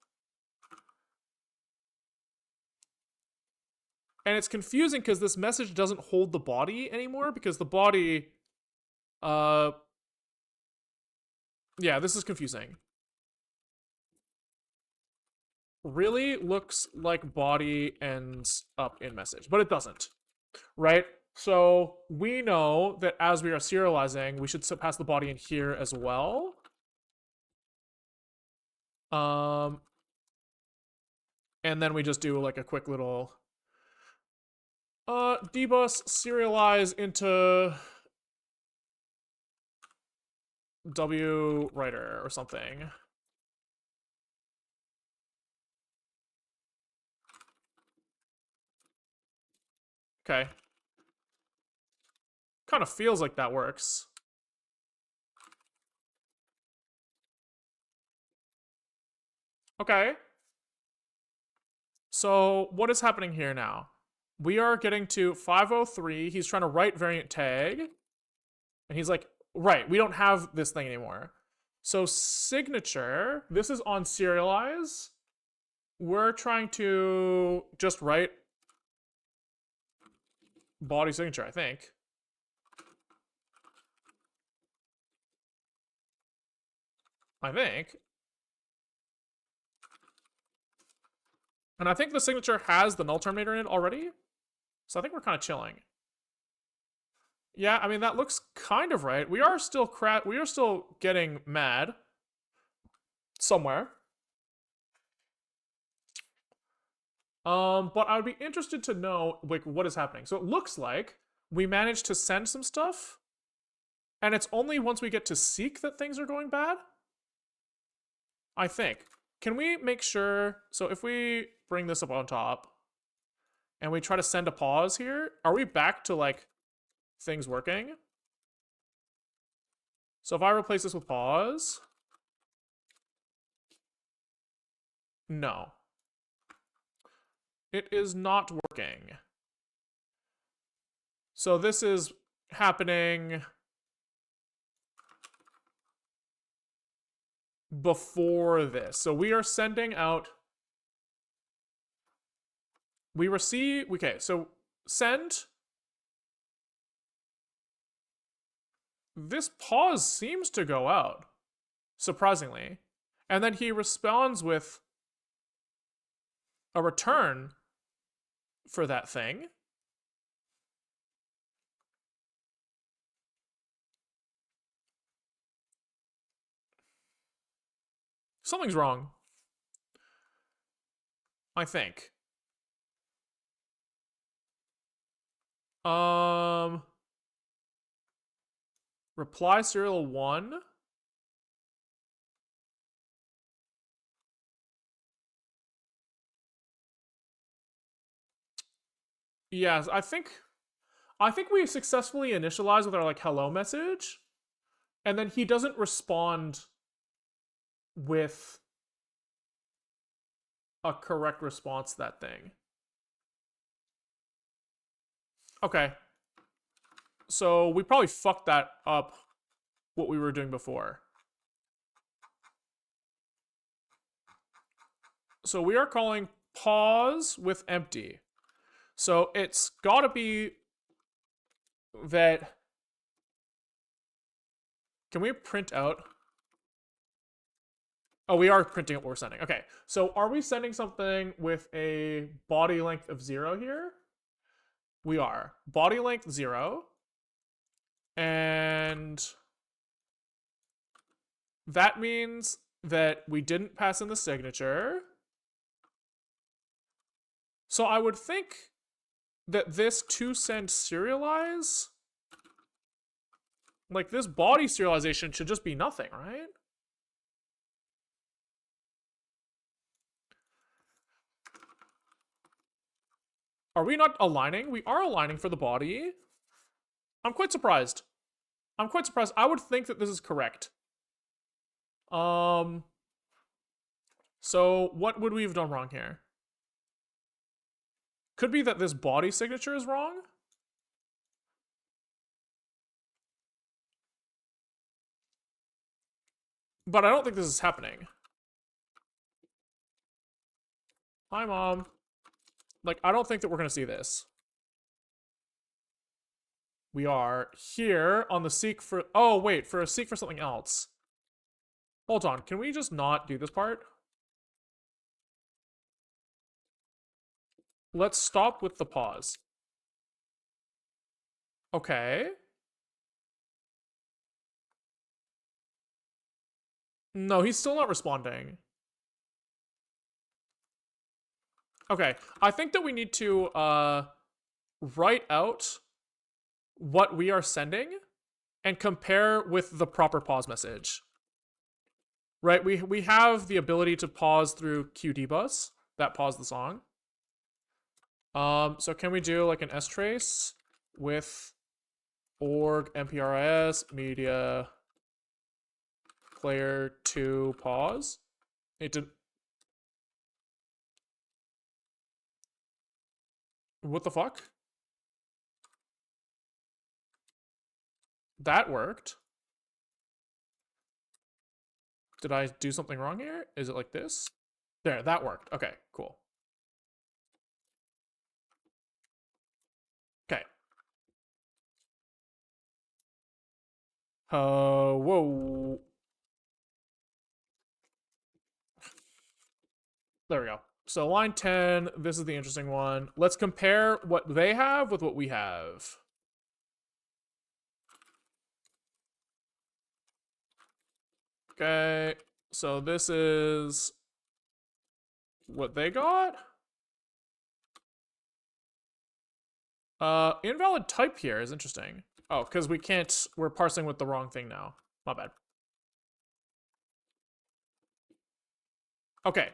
And it's confusing because this message doesn't hold the body anymore, because the body, yeah, this is confusing. Really looks like body ends up in message, but it doesn't, right? So we know that as we are serializing, we should pass the body in here as well. And then we just do like a quick little dbus serialize into w writer or something. Okay. Kind of feels like that works. Okay. So what is happening here now? We are getting to 503. He's trying to write variant tag. And he's like, right, we don't have this thing anymore. So signature, this is on serialize. We're trying to just write body signature, I think. And I think the signature has the null terminator in it already. So I think we're kind of chilling. Yeah, I mean, that looks kind of right. We are still getting mad somewhere. But I would be interested to know like what is happening. So it looks like we managed to send some stuff, and it's only once we get to seek that things are going bad. I think. Can we make sure? So if we bring this up on top, and we try to send a pause here, are we back to like things working? So if I replace this with pause, no. It is not working. So this is happening before this. So we are sending out, we receive, okay, so send this pause seems to go out, surprisingly. And then he responds with a return for that thing. Something's wrong, I think. Reply serial 1. Yes, I think we successfully initialize with our like hello message, and then he doesn't respond with a correct response to that thing. Okay. So we probably fucked that up, what we were doing before. So we are calling pause with empty. So it's gotta be that. Can we print out? Oh, we are printing out what we're sending. Okay, so are we sending something with a body length of 0 here? We are. Body length 0. And that means that we didn't pass in the signature. So I would think that this to send serialize, like this body serialization should just be nothing, right? Are we not aligning? We are aligning for the body. I'm quite surprised. I would think that this is correct. So what would we have done wrong here? Could be that this body signature is wrong. But I don't think this is happening. Hi, Mom. Like, I don't think that we're going to see this. We are here on the seek for... Oh, wait, for a seek for something else. Hold on, can we just not do this part? Let's stop with the pause. Okay. No, he's still not responding. Okay, I think that we need to write out what we are sending and compare with the proper pause message. Right, we have the ability to pause through QDBus, that pause the song. So can we do like an strace with org mprs media player to pause? It did. What the fuck? That worked. Did I do something wrong here? Is it like this? There, that worked. Okay, cool. Okay. Whoa. There we go. So line 10, this is the interesting one. Let's compare what they have with what we have. Okay, so this is what they got. Invalid type here is interesting. Oh, because we're parsing with the wrong thing now. My bad. Okay,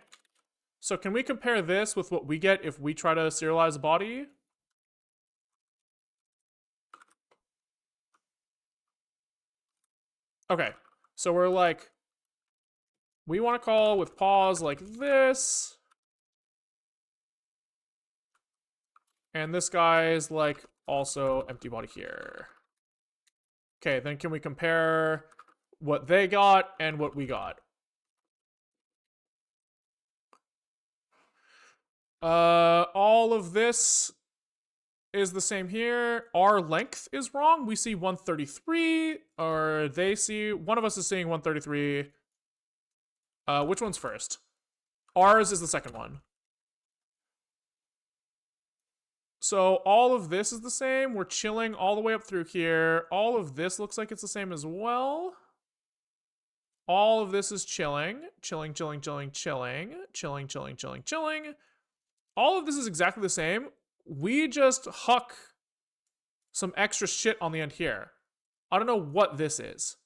so can we compare this with what we get if we try to serialize a body? Okay, so we're like, we want to call with pause like this. And this guy is like also empty body here. Okay, then can we compare what they got and what we got? All of this is the same here. Our length is wrong. We see 133, or they see, one of us is seeing 133. Which one's first? Ours is the second one. So all of this is the same. We're chilling all the way up through here. All of this looks like it's the same as well. All of this is chilling. Chilling, chilling, chilling, chilling. Chilling, chilling, chilling, chilling. All of this is exactly the same. We just huck some extra shit on the end here. I don't know what this is.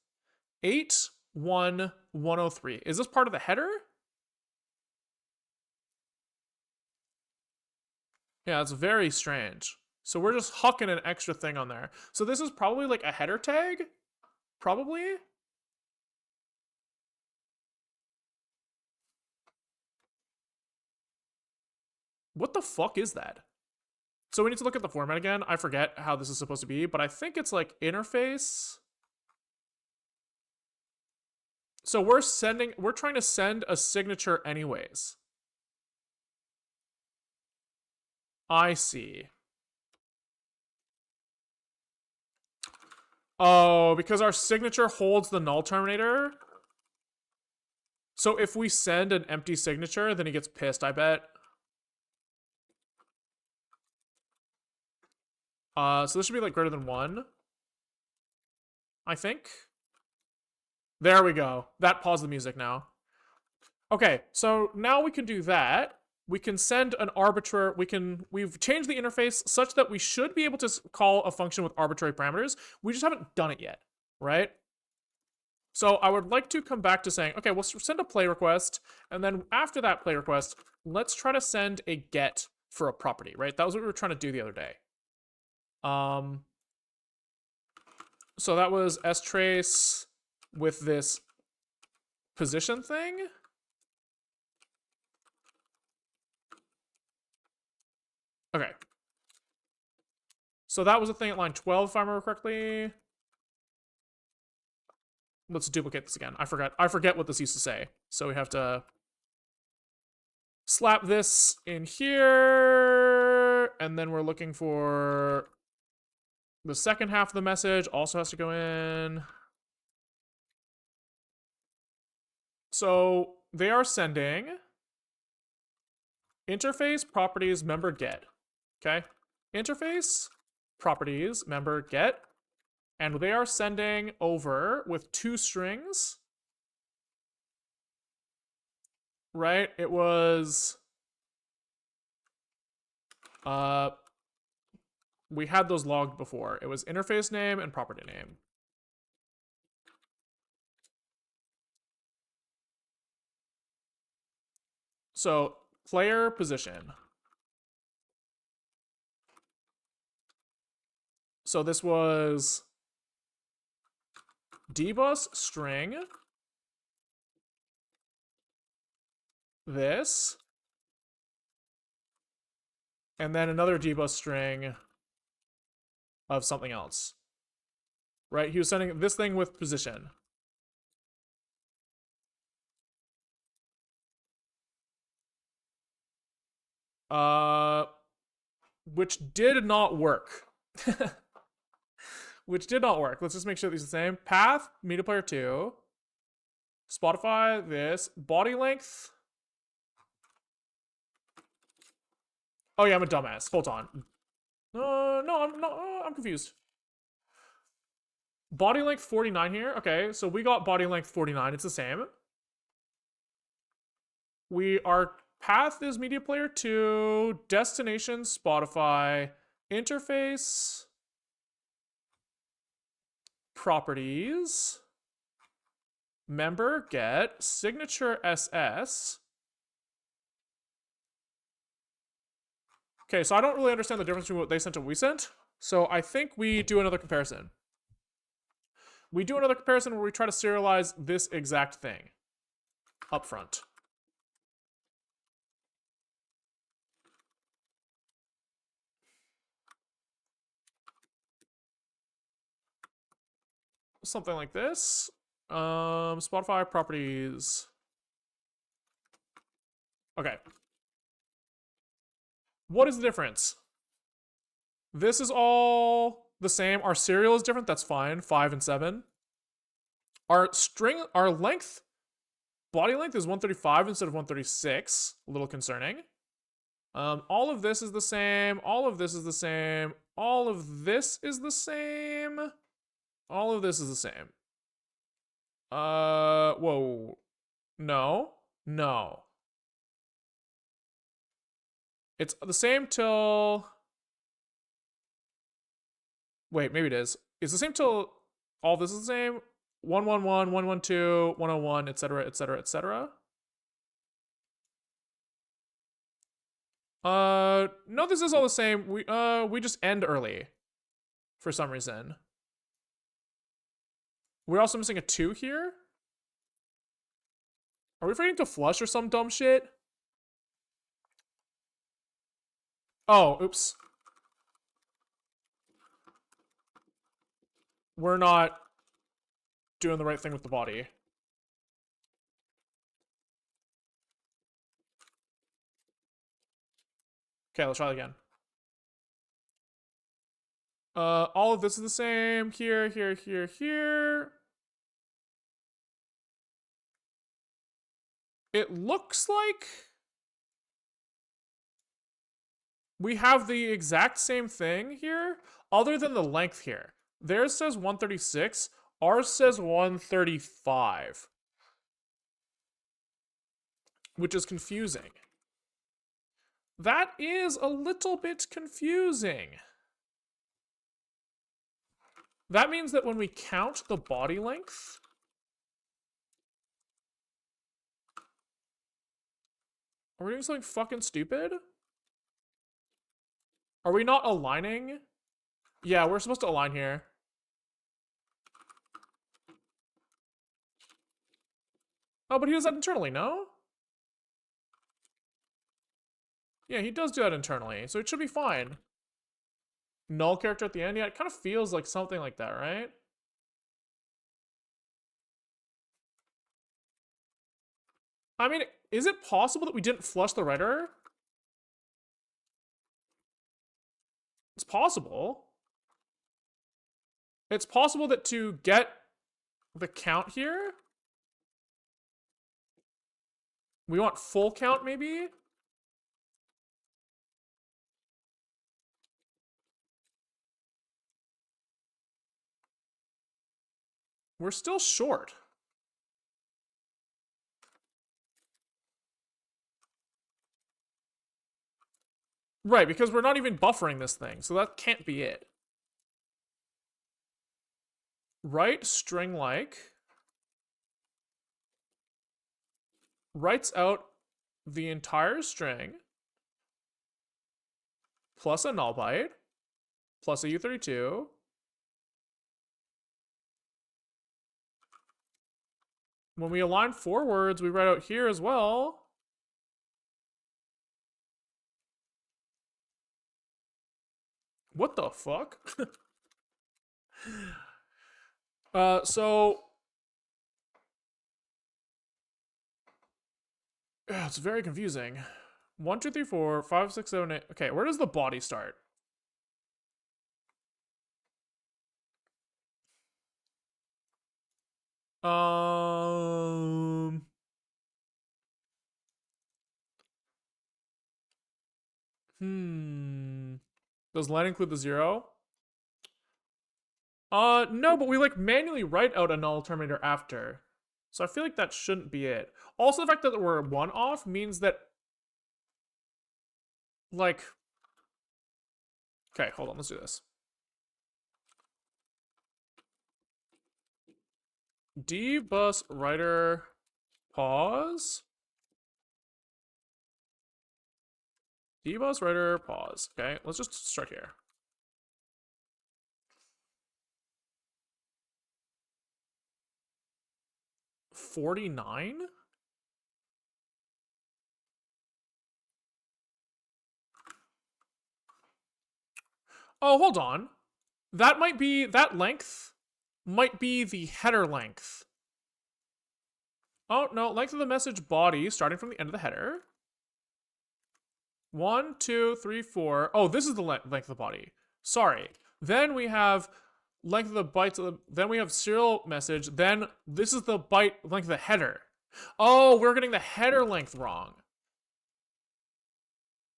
81103. Is this part of the header? Yeah, it's very strange. So we're just hucking an extra thing on there. So this is probably like a header tag? Probably? What the fuck is that? So we need to look at the format again. I forget how this is supposed to be, but I think it's like interface. So we're trying to send a signature anyways. I see. Oh, because our signature holds the null terminator. So if we send an empty signature, then he gets pissed, I bet. So this should be like greater than 1. I think. There we go. That paused the music now. Okay, so now we can do that. We can send an arbitrary, we've changed the interface such that we should be able to call a function with arbitrary parameters. We just haven't done it yet, right? So I would like to come back to saying, okay, we'll send a play request, and then after that play request, let's try to send a get for a property, right? That was what we were trying to do the other day. So that was strace with this position thing. Okay. So that was a thing at line 12, if I remember correctly. Let's duplicate this again. I forget what this used to say. So we have to slap this in here. And then we're looking for the second half of the message also has to go in. So they are sending interface properties member get. Okay. Interface properties member get. And they are sending over with 2 strings. Right? It was we had those logged before. It was interface name and property name. So player position. So this was dbus string this, and then another dbus string of something else. Right? He was sending this thing with position. Which did not work. Which did not work. Let's just make sure these are the same. Path, media player 2. Spotify, this. Body length. Oh yeah, I'm a dumbass. Hold on. No, I'm confused. Body length 49 here. Okay, so we got body length 49. It's the same. Our path is media player 2. Destination, Spotify. Interface. Properties. Member, get. Signature, SS. Okay, so I don't really understand the difference between what they sent and we sent. So I think we do another comparison. We do another comparison where we try to serialize this exact thing up front. Something like this. Spotify properties. Okay. What is the difference? This is all the same. Our serial is different. That's fine. 5 and 7. Our length, body length is 135 instead of 136. A little concerning. All of this is the same. All of this is the same. All of this is the same. All of this is the same. Whoa. No. It's the same till... Wait, maybe it is. It's the same till all this is the same. 111, 112, 101, etc., etc., etc. No, this is all the same. We just end early for some reason. We're also missing a 2 here. Are we forgetting to flush or some dumb shit? Oh, oops. We're not doing the right thing with the body. Okay, let's try it again. All of this is the same. Here. It looks like we have the exact same thing here, other than the length here. Theirs says 136, ours says 135. Which is confusing. That is a little bit confusing. That means that when we count the body length, are we doing something fucking stupid? Are we not aligning? Yeah, we're supposed to align here. Oh, but he does that internally, no? Yeah, he does do that internally, so it should be fine. Null character at the end? Yeah, it kind of feels like something like that, right? I mean, is it possible that we didn't flush the writer? It's possible. It's possible that to get the count here, we want full count, maybe? We're still short. Right, because we're not even buffering this thing, so that can't be it. Write string like writes out the entire string plus a null byte plus a U32 when we align forwards, we write out here as well. What the fuck? So yeah, it's very confusing. 1, 2, 3, 4, 5, 6, 7, 8. Okay, where does the body start? Does len include the 0? No, but we like manually write out a null terminator after. So I feel like that shouldn't be it. Also, the fact that we're 1 off means that, like, okay, hold on, let's do this. dbus writer pause. dbus writer pause. Okay, let's just start here. $49? Oh, hold on. That might be, that length might be the header length. Oh, no, length of the message body starting from the end of the header. 1, 2, 3, 4. Oh, this is the length of the body. Sorry. Then we have length of the bytes, then we have serial message, then this is the byte length of the header. Oh, we're getting the header length wrong.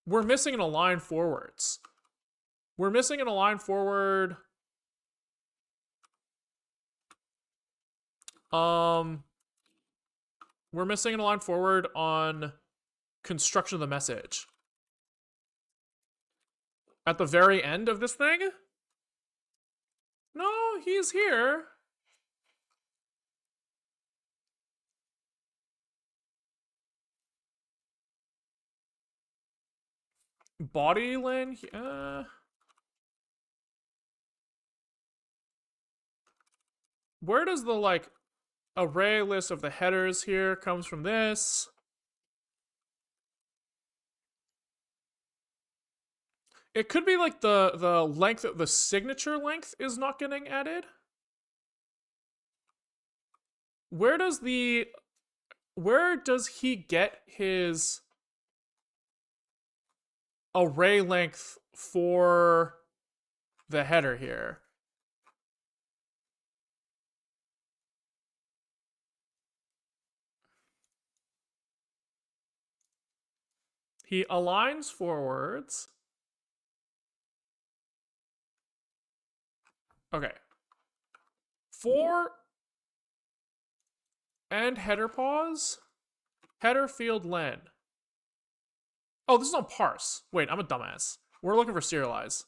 We're missing an align forwards. We're missing an align forward. We're missing an align forward on construction of the message. At the very end of this thing? No, he's here. Body lane? Where does the, like, array list of the headers here comes from this? It could be like the length of the signature length is not getting added. Where does he get his array length for the header here? He aligns forwards. Okay. For and header pause, header field len. Oh, this is on parse. Wait, I'm a dumbass. We're looking for serialize.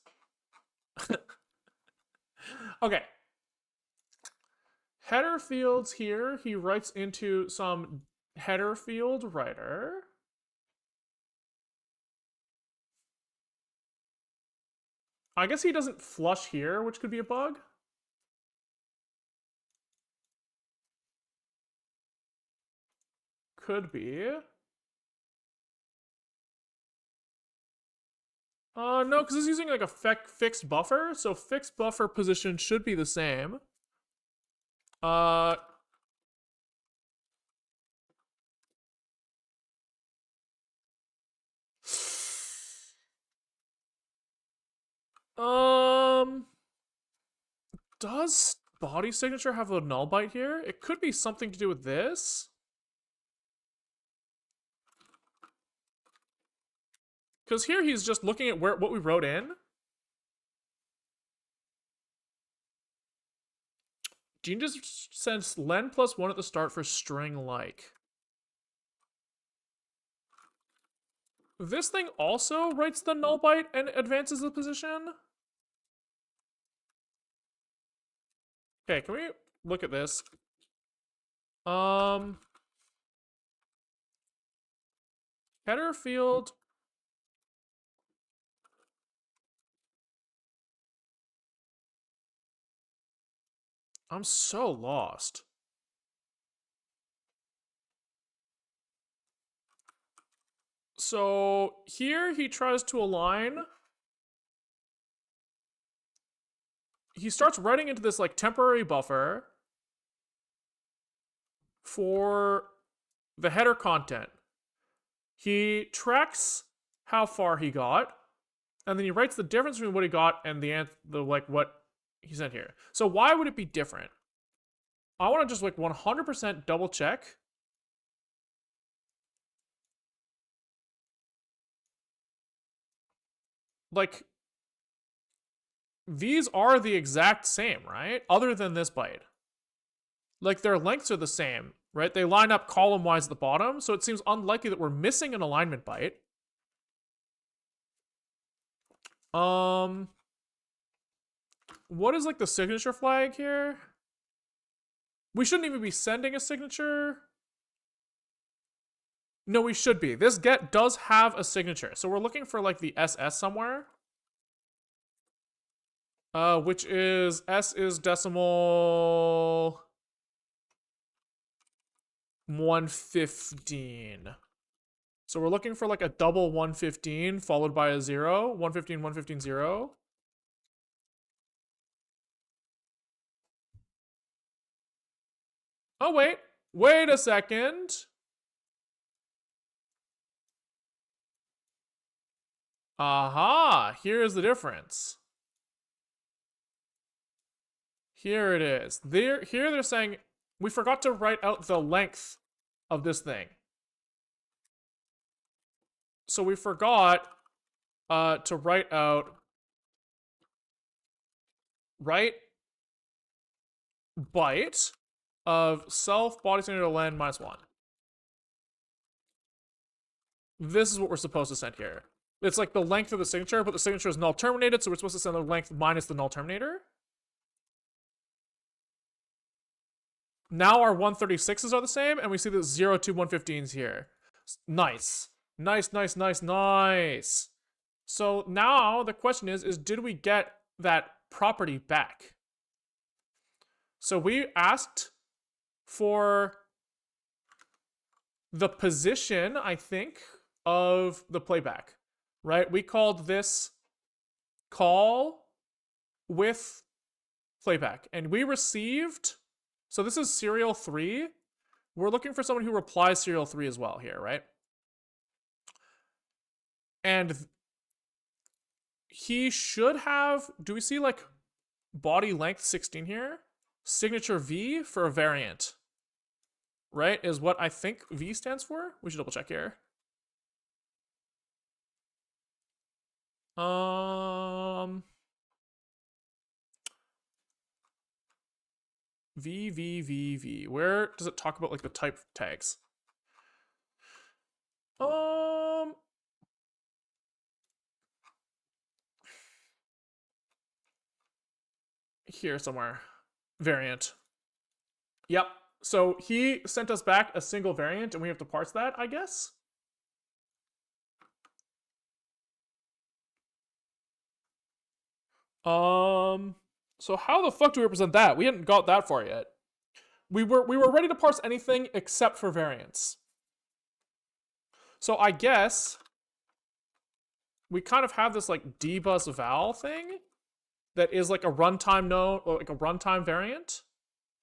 Okay. Header fields here, he writes into some header field writer. I guess he doesn't flush here, which could be a bug. Could be. No, because it's using like a fixed buffer, so fixed buffer position should be the same. Does body signature have a null byte here? It could be something to do with this. Because here he's just looking at what we wrote in. Gene just sends len +1 at the start for string like. This thing also writes the null byte and advances the position. Okay, can we look at this? Header field. I'm so lost. So here he tries to align. He starts writing into this like temporary buffer for the header content. He tracks how far he got, and then he writes the difference between what he got and the like what he sent here. So why would it be different? I want to just like 100% double check. Like, these are the exact same, right? Other than this byte. Like, their lengths are the same, right? They line up column-wise at the bottom, so it seems unlikely that we're missing an alignment byte. What is, like, the signature flag here? We shouldn't even be sending a signature. No, we should be. This get does have a signature, so we're looking for, like, the SS somewhere. Which is, S is decimal 115. So we're looking for like a double 115 followed by a 0. 115, 115, 0. Oh, wait a second. Aha, here's the difference. Here it is. Here they're saying we forgot to write out the length of this thing. So we forgot to write out byte of self body signature to len -1. This is what we're supposed to send here. It's like the length of the signature, but the signature is null terminated, so we're supposed to send the length minus the null terminator. Now our 136s are the same, and we see the 0 to 115s here. Nice. Nice, nice, nice, nice. So now the question is did we get that property back? So we asked for the position, I think, of the playback, right? We called this call with playback, and we received, so this is serial 3. We're looking for someone who replies serial 3 as well here, right? And he should have, do we see like body length 16 here? Signature V for a variant, right? Is what I think V stands for. We should double check here. V. Where does it talk about like the type tags? Here somewhere. Variant. Yep. So he sent us back a single variant and we have to parse that, I guess. So how the fuck do we represent that? We hadn't got that far yet. We were ready to parse anything except for variants. So I guess we kind of have this like dbus val thing that is like a runtime node or like a runtime variant.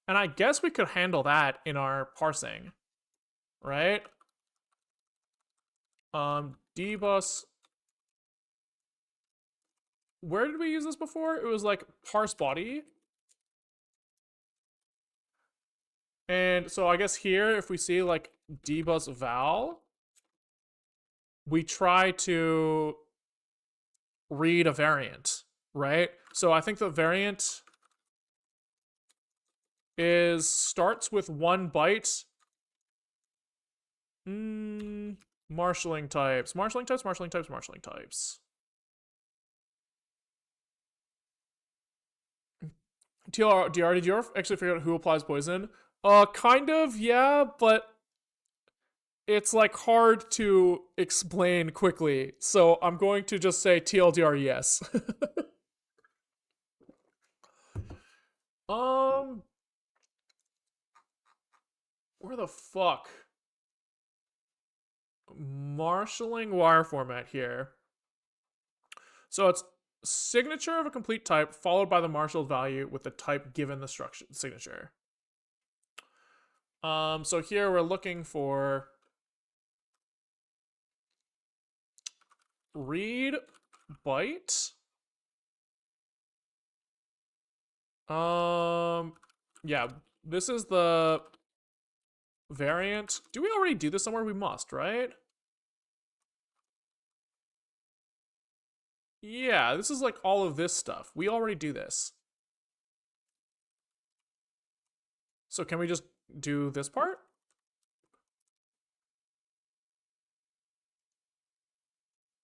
And I guess we could handle that in our parsing, right? Dbus. Where did we use this before? It was like parse body. And so I guess here, if we see like dbus val, we try to read a variant, right? So I think the variant starts with 1 byte. Marshalling types. TLDR, did you ever actually figure out who applies poison? Kind of, yeah, but it's like hard to explain quickly. So I'm going to just say TLDR yes. Where the fuck? Marshalling wire format here. So it's signature of a complete type followed by the marshaled value with the type given the structure signature. So here we're looking for read byte. Yeah, this is the variant. Do we already do this somewhere? We must, right? Yeah, this is like all of this stuff. We already do this. So can we just do this part?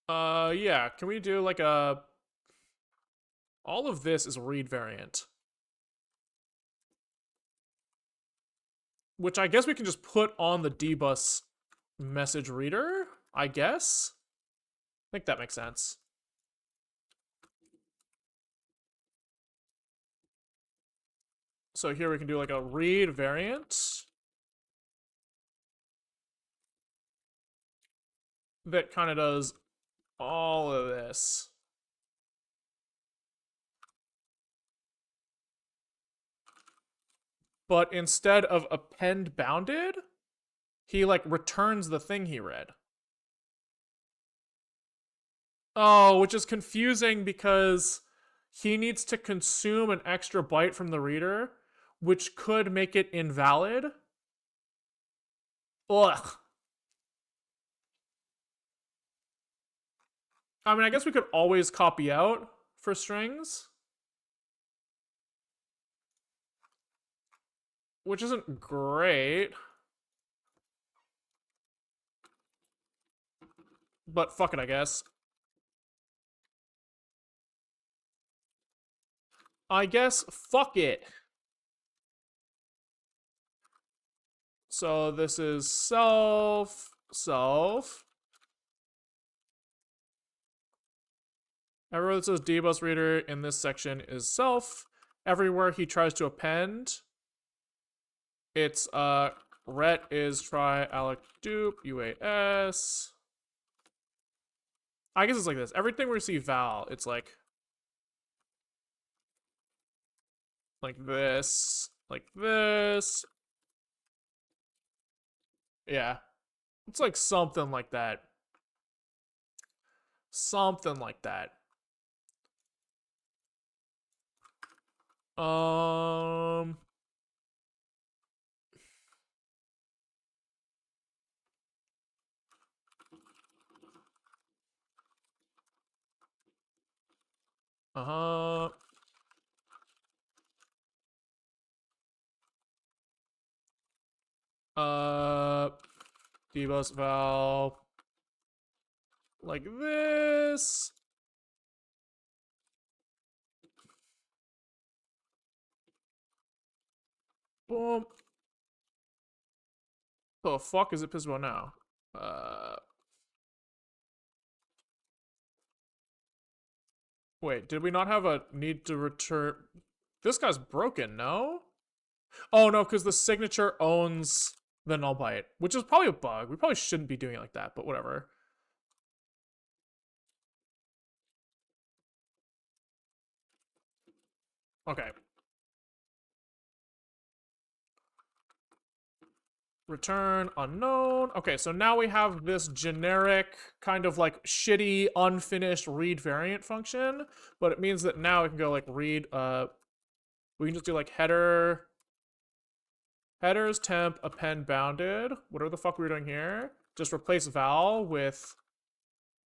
Yeah, can we do like a... All of this is read variant. Which I guess we can just put on the dbus message reader, I guess. I think that makes sense. So here we can do like a read variant that kind of does all of this. But instead of append bounded, he like returns the thing he read. Oh, which is confusing because he needs to consume an extra byte from the reader, which could make it invalid. Ugh. I mean, I guess we could always copy out for strings, which isn't great. But fuck it, I guess. Fuck it. So this is self. Everywhere that says dbus reader in this section is self. Everywhere he tries to append, it's ret is try alec dupe uas. I guess it's like this. Everything we see val, it's like this, like this. Yeah. It's like something like that. Something like that. Uh-huh. Dbus val like this. Boom. The fuck is it pissed about now? Wait, did we not have a need to return? This guy's broken, no? Oh no, because the signature owns the null byte, which is probably a bug. We probably shouldn't be doing it like that, but whatever. Okay. Return unknown. Okay, so now we have this generic kind of like shitty unfinished read variant function, but it means that now we can go like read, we can just do like headers temp append bounded. Whatever the fuck we were doing here. Just replace val with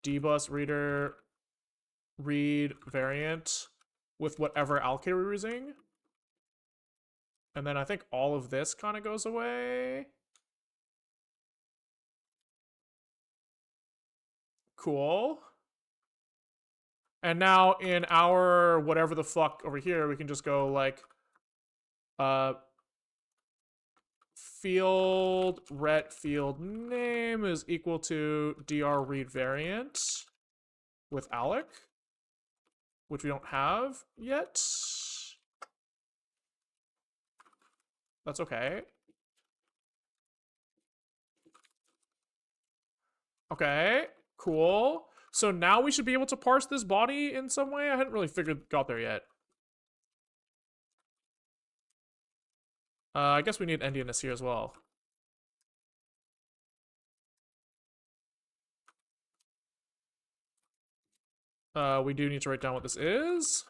dbus reader read variant with whatever allocator we're using. And then I think all of this kind of goes away. Cool. And now in our whatever the fuck over here, we can just go like field ret field name is equal to dr read variant with alec, which we don't have yet. That's okay. Okay, cool. So now we should be able to parse this body in some way. I hadn't really got there yet. I guess we need endianness here as well. We do need to write down what this is.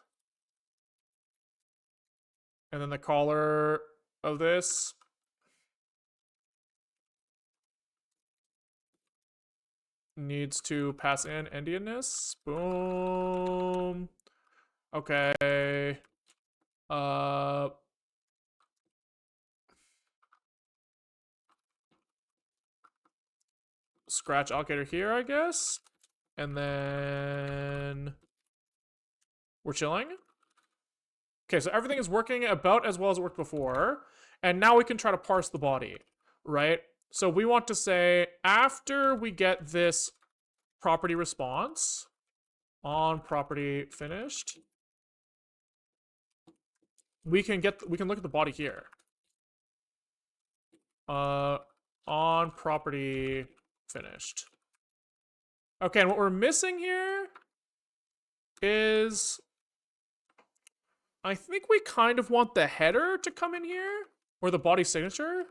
And then the caller of this needs to pass in endianness. Boom. Okay. Scratch allocator here, I guess. And then we're chilling. Okay, so everything is working about as well as it worked before. And now we can try to parse the body, right? So we want to say, after we get this property response on property finished, we can look at the body here. On property finished. Okay, and what we're missing here is, I think we kind of want the header to come in here, or the body signature,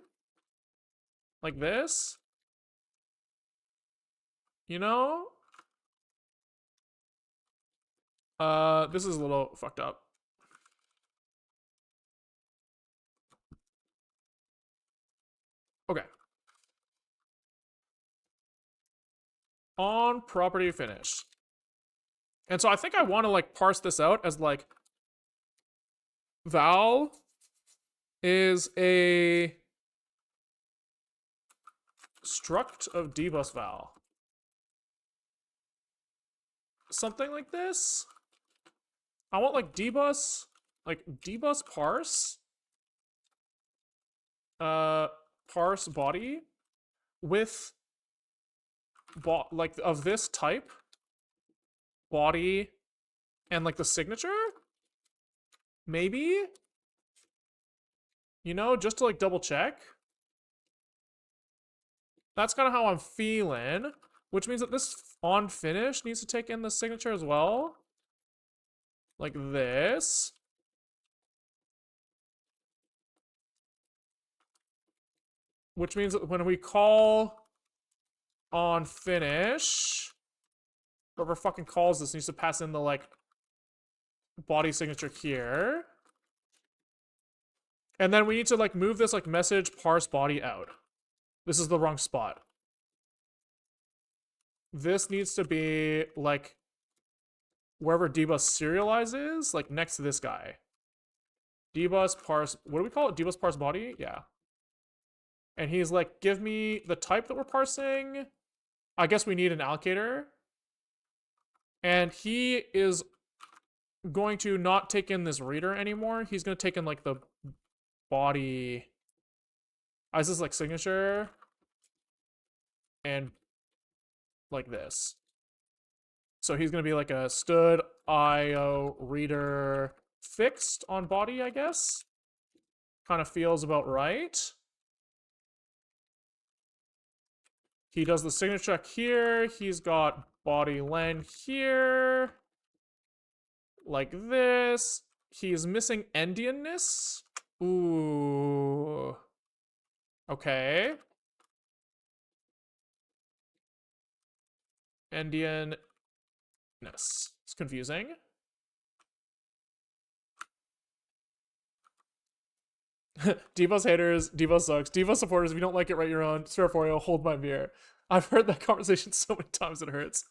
like this. You know? This is a little fucked up. Okay. On property finish. And so I think I want to like parse this out as like val is a struct of dbus val. Something like this. I want like dbus parse. Parse body with like of this type body and like the signature, maybe, you know, just to like double check. That's kind of how I'm feeling, which means that this on finish needs to take in the signature as well, like this. Which means that when we call on finish, whoever fucking calls this needs to pass in the like body signature here. And then we need to like move this like message parse body out. This is the wrong spot. This needs to be like wherever dbus serialize is, like next to this guy. Dbus parse, what do we call it? Dbus parse body? Yeah. And he's like, give me the type that we're parsing. I guess we need an allocator. And he is going to not take in this reader anymore. He's going to take in like the body. Is this like signature? And like this. So he's going to be like a stood IO reader fixed on body, I guess. Kind of feels about right. He does the signature check here. He's got body len here. Like this. He's missing endianness. Ooh. Okay. Endianness. It's confusing. Dbus haters, Dbus sucks. Dbus supporters, if you don't like it, write your own. Sparaforio, hold my beer. I've heard that conversation so many times it hurts.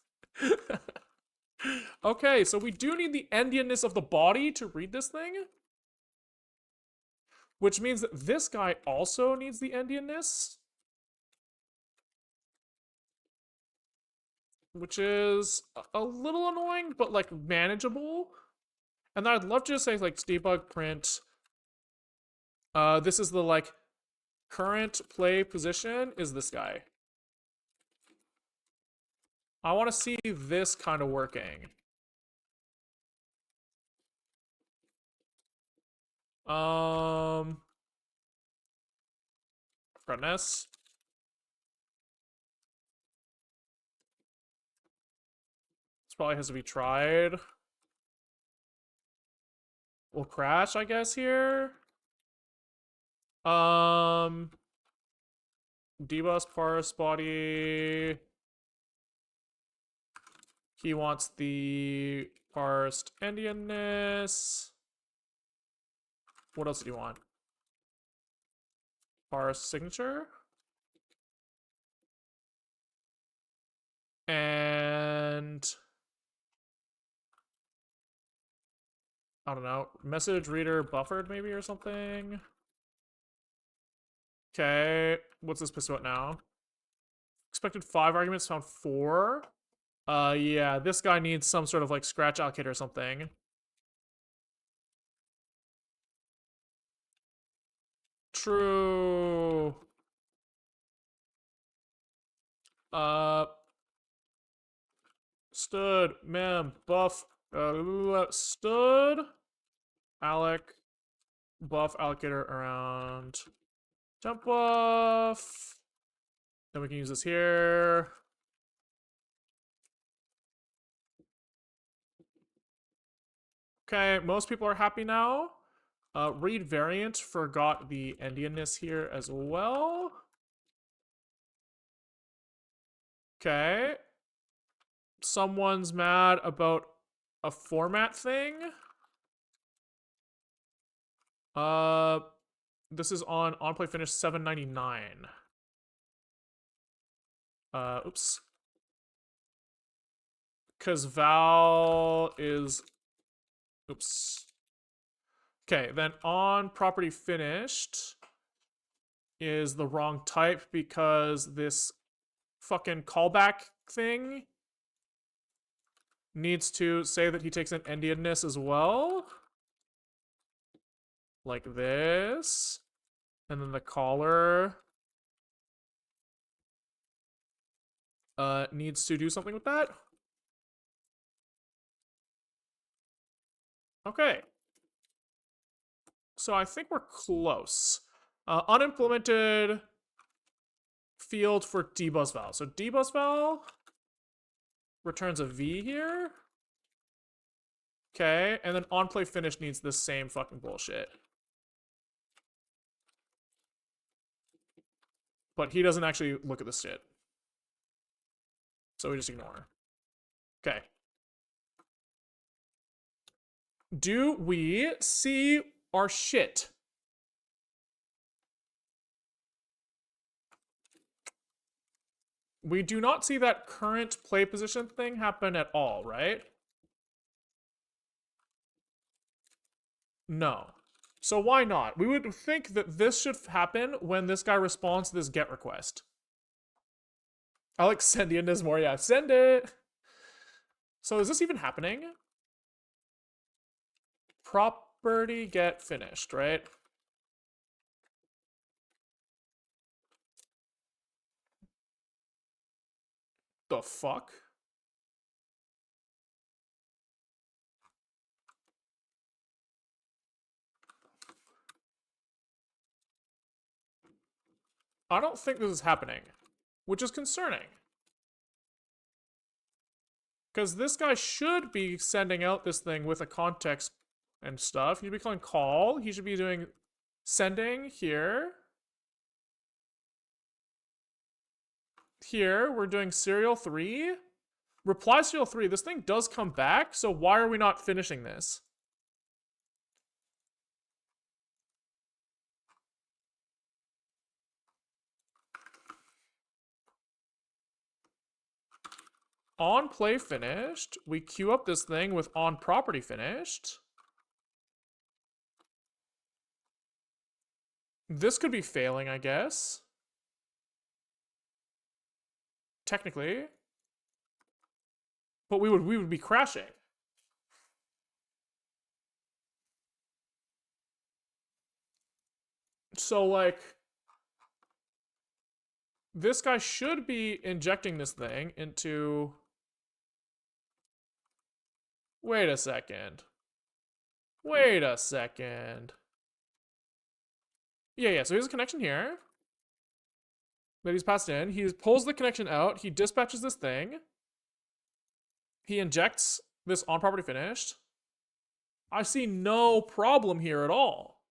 Okay, so we do need the endianness of the body to read this thing. Which means that this guy also needs the endianness. Which is a little annoying, but like manageable. And then I'd love to just say like debug print. This is the like current play position is this guy. I want to see this kind of working. Frontness. This probably has to be tried. We'll crash, I guess, here. Dbus parse body. He wants the parsed endianness. What else do you want? Parse signature. And I don't know, message reader buffered maybe or something. Okay, what's this pissed about now? Expected 5 arguments, found 4. Yeah, this guy needs some sort of like scratch allocator or something. True. Stood, mem, buff, stood, alloc, buff allocator around jump buff. Then we can use this here. Okay, most people are happy now. Read variant forgot the endianness here as well. Okay. Someone's mad about a format thing. This is on onPlay finish 799. Oops. Because val is, oops. Okay, then on property finished is the wrong type because this fucking callback thing needs to say that he takes an endianness as well. Like this. And then the caller needs to do something with that. Okay. So I think we're close. Unimplemented field for dBuzzVal. So dBuzzVal returns a V here. Okay, and then onPlay finish needs the same fucking bullshit. But he doesn't actually look at this shit. So we just ignore. Okay. Do we see our shit? We do not see that current play position thing happen at all, right? No. So why not? We would think that this should happen when this guy responds to this GET request. I like sending this more. Yeah, send it. So is this even happening? Property get finished, right? The fuck? I don't think this is happening, which is concerning. Because this guy should be sending out this thing with a context and stuff. He should be calling call. He should be doing sending here. Here, we're doing serial 3. Reply serial 3. This thing does come back, so why are we not finishing this? On play finished, we queue up this thing with on property finished. This could be failing, I guess. Technically. But we would be crashing. So like this guy should be injecting this thing into, wait a second. Wait a second. Yeah, so here's a connection here that he's passed in. He pulls the connection out. He dispatches this thing. He injects this on property finished. I see no problem here at all.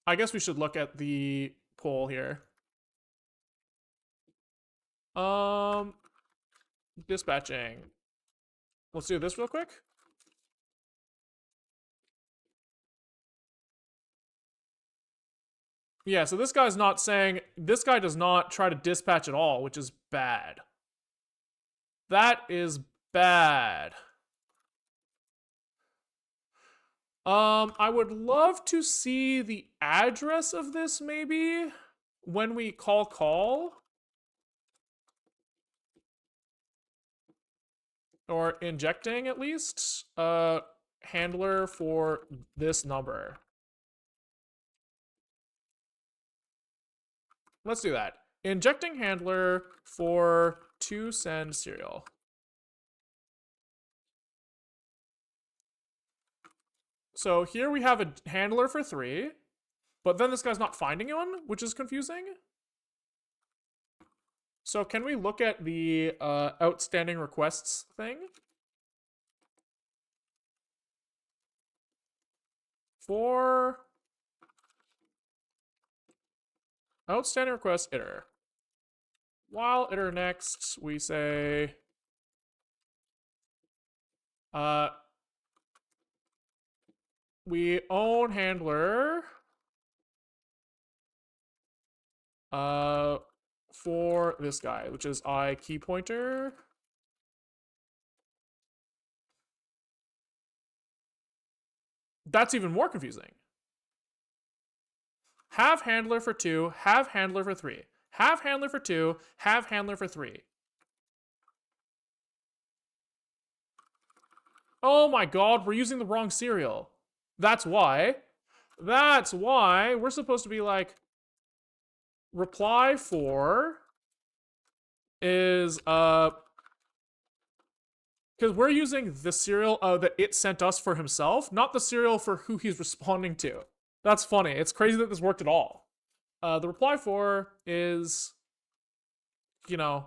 I guess we should look at the poll here. Dispatching. Let's do this real quick. Yeah, so this guy's not saying, this guy does not try to dispatch at all, which is bad. That is bad. I would love to see the address of this maybe when we call. Or injecting at least. Handler for this number. Let's do that. Injecting handler for to send serial. So here we have a handler for 3, but then this guy's not finding one, which is confusing. So can we look at the outstanding requests thing? For outstanding request iter. While iter next, we say We own handler for this guy, which is I key pointer. That's even more confusing. Have handler for 2, have handler for 3. Have handler for 2, have handler for 3. Oh my god, we're using the wrong serial. That's why. That's why we're supposed to be like, reply for is, because we're using the serial that it sent us for himself, not the serial for who he's responding to. That's funny. It's crazy that this worked at all. The reply for is, you know,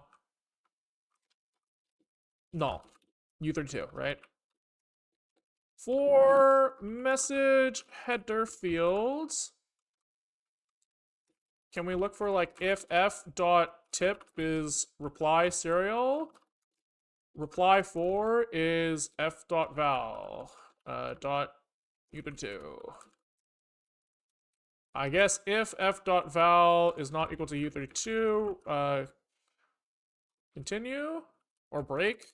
null. U32, right? For message header fields, can we look for like if f.tip is reply serial? Reply for is f.val dot u32. I guess if f.val is not equal to u32, continue or break.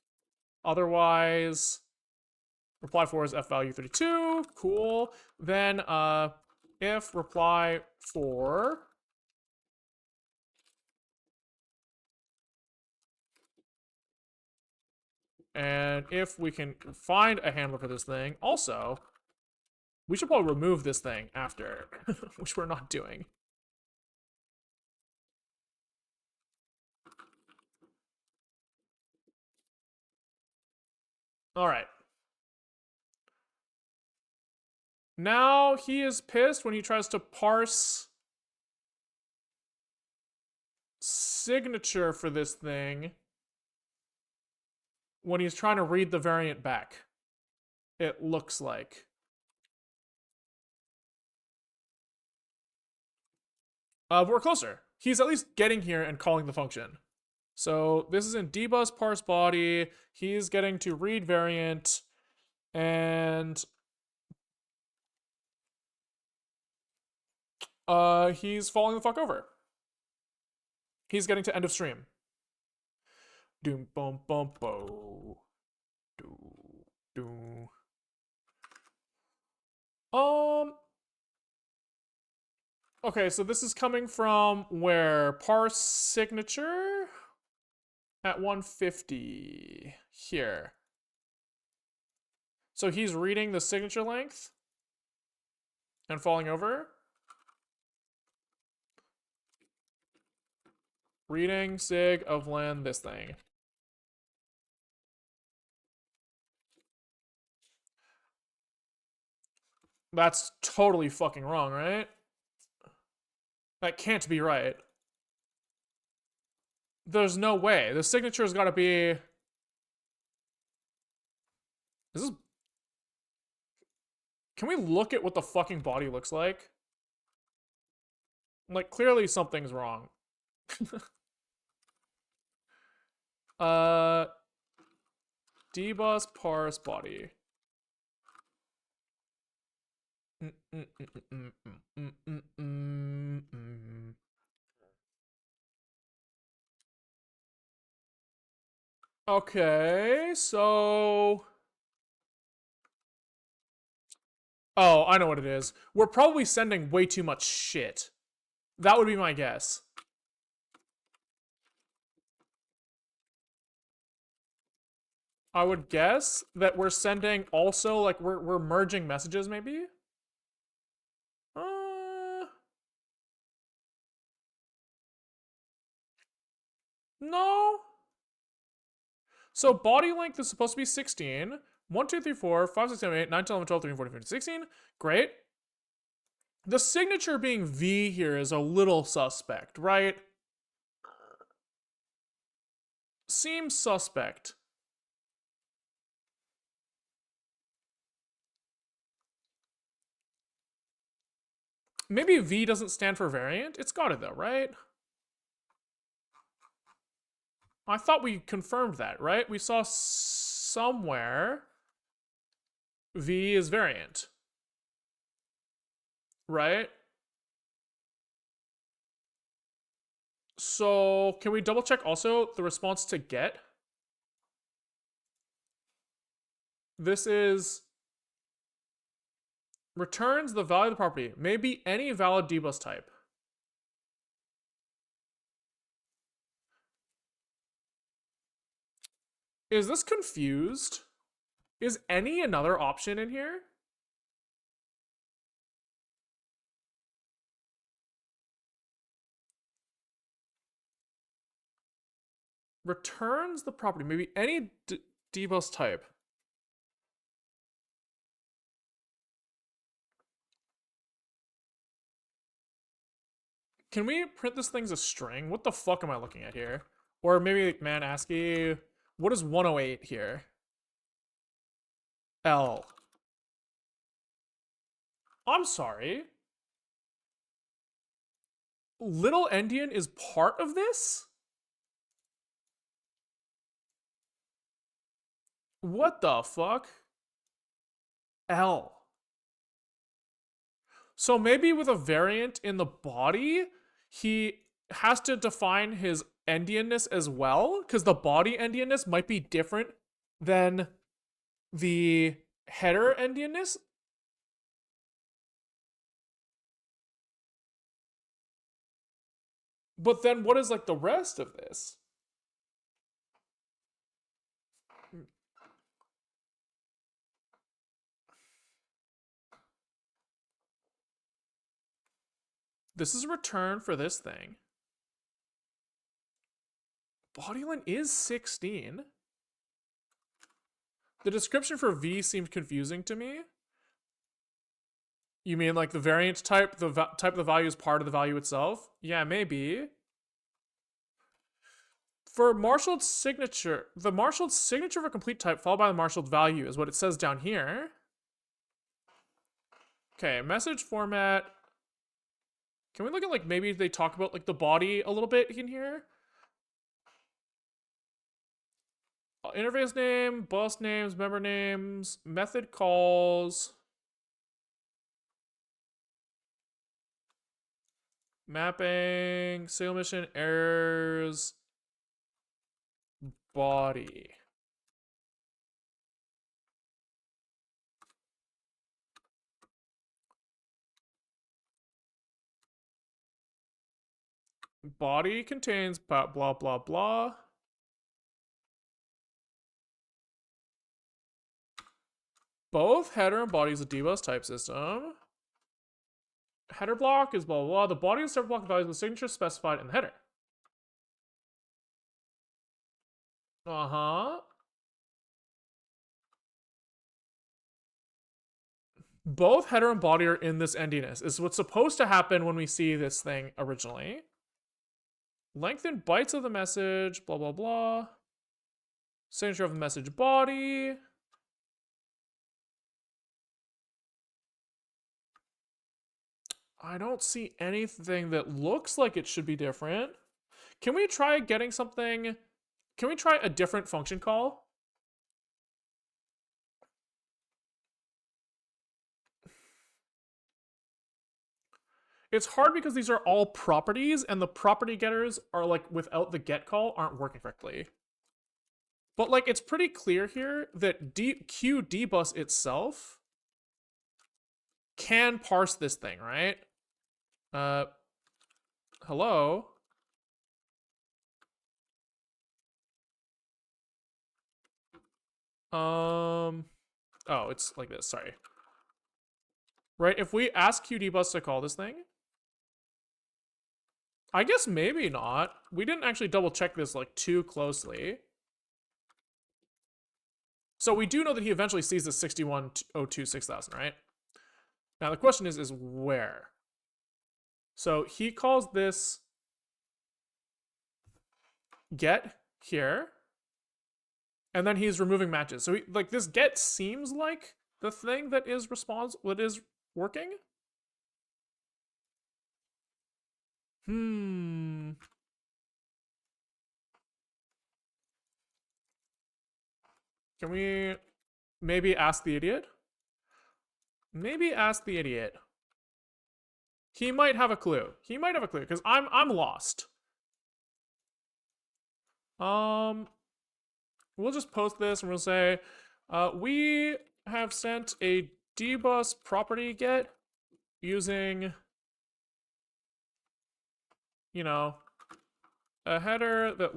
Otherwise, reply for is f value 32. Cool. Then if reply for and if we can find a handler for this thing, also, we should probably remove this thing after, which we're not doing. All right. Now he is pissed when he tries to parse signature for this thing when he's trying to read the variant back. It looks like. But we're closer. He's at least getting here and calling the function. So this is in dbus parse body. He's getting to read variant and he's falling the fuck over. He's getting to end of stream. Doom bum bum bo. Do do. Okay, so this is coming from where? Parse signature at 150 here. So he's reading the signature length and falling over. Reading sig of len this thing. That's totally fucking wrong, right? That can't be right. There's no way. The signature's gotta be... Is this... Can we look at what the fucking body looks like? Like, clearly something's wrong. dbus parse body. Okay, so... Oh, I know what it is. We're probably sending way too much shit. That would be my guess. I would guess that we're sending also, like, we're merging messages, maybe? No. So body length is supposed to be 16. 1, 2, 3, 4, 5, 6, 7, 8, 9, 10, 11, 12, 13, 14, 15, 16. Great. The signature being V here is a little suspect, right? Seems suspect. Maybe V doesn't stand for variant? It's got it though, right? I thought we confirmed that, right? We saw somewhere V is variant, right? So can we double check also the response to get? This is returns the value of the property, may be any valid dbus type. Is this confused? Is any another option in here? Returns the property, maybe any dbus type. Can we print this thing as a string? What the fuck am I looking at here? Or maybe like man ASCII. What is 108 here? L. I'm sorry. Little endian is part of this? What the fuck? L. So maybe with a variant in the body, he has to define his endianness as well, because the body endianness might be different than the header endianness. But then what is like the rest of this? This is a return for this thing. Bodyline is 16. The description for V seemed confusing to me. You mean like the variant type, the type of the value is part of the value itself? Yeah, maybe. For marshaled signature, the marshaled signature of a complete type followed by the marshaled value is what it says down here. Okay, message format. Can we look at like maybe they talk about like the body a little bit in here? Interface name, bus names, member names, method calls, mapping, signal mission, errors, body. Body contains blah blah blah blah. Both header and body is a dbus type system. Header block is blah blah blah. The body is separate block values with signature specified in the header. Uh-huh. Both header and body are in this endiness. Is what's supposed to happen when we see this thing originally. Lengthen bytes of the message, blah blah blah. Signature of the message body. I don't see anything that looks like it should be different. Can we try getting something? Can we try a different function call? It's hard because these are all properties and the property getters are like without the get call aren't working correctly. But like it's pretty clear here that QDBus itself can parse this thing, right? Hello? Oh, it's like this, sorry. Right, if we ask QDBus to call this thing, I guess maybe not. We didn't actually double check this like too closely. So we do know that he eventually sees the 61026000, right? Now the question is where? So he calls this get here, and then he's removing matches. So like this get seems like the thing that is working. Can we maybe ask the idiot? Maybe ask the idiot. He might have a clue. He might have a clue because I'm lost. We'll just post this and we'll say, we have sent a dbus property get using, you know, a header that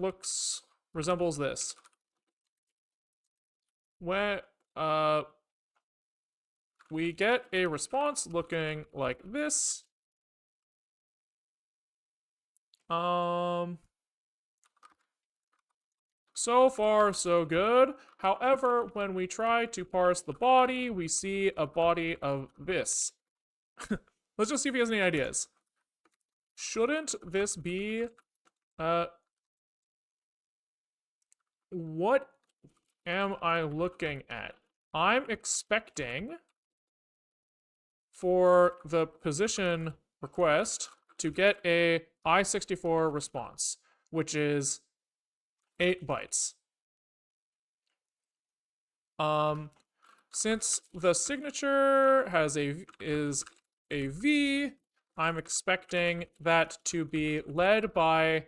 resembles this. When we get a response looking like this. So far, so good. However, when we try to parse the body, we see a body of this. Let's just see if he has any ideas. Shouldn't this be, what am I looking at? I'm expecting for the position request to get a I64 response, which is 8 bytes. Since the signature is a V, I'm expecting that to be led by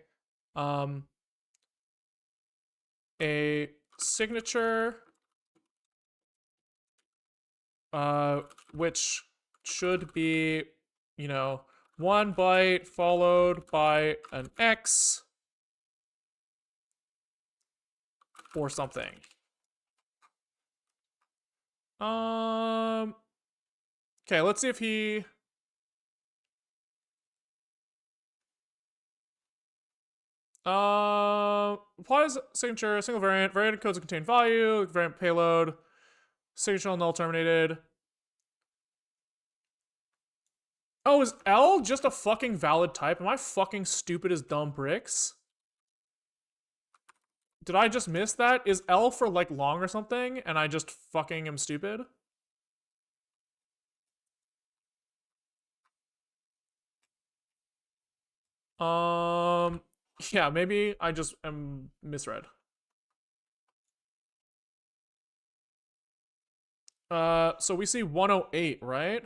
a signature which should be, 1 byte followed by an X or something. Okay, let's see if he applies signature, single variant, variant codes that contain value, variant payload, signature null terminated. Oh, is L just a fucking valid type? Am I fucking stupid as dumb bricks? Did I just miss that? Is L for like long or something and I just fucking am stupid? Yeah, maybe I just am misread. So we see 108, right?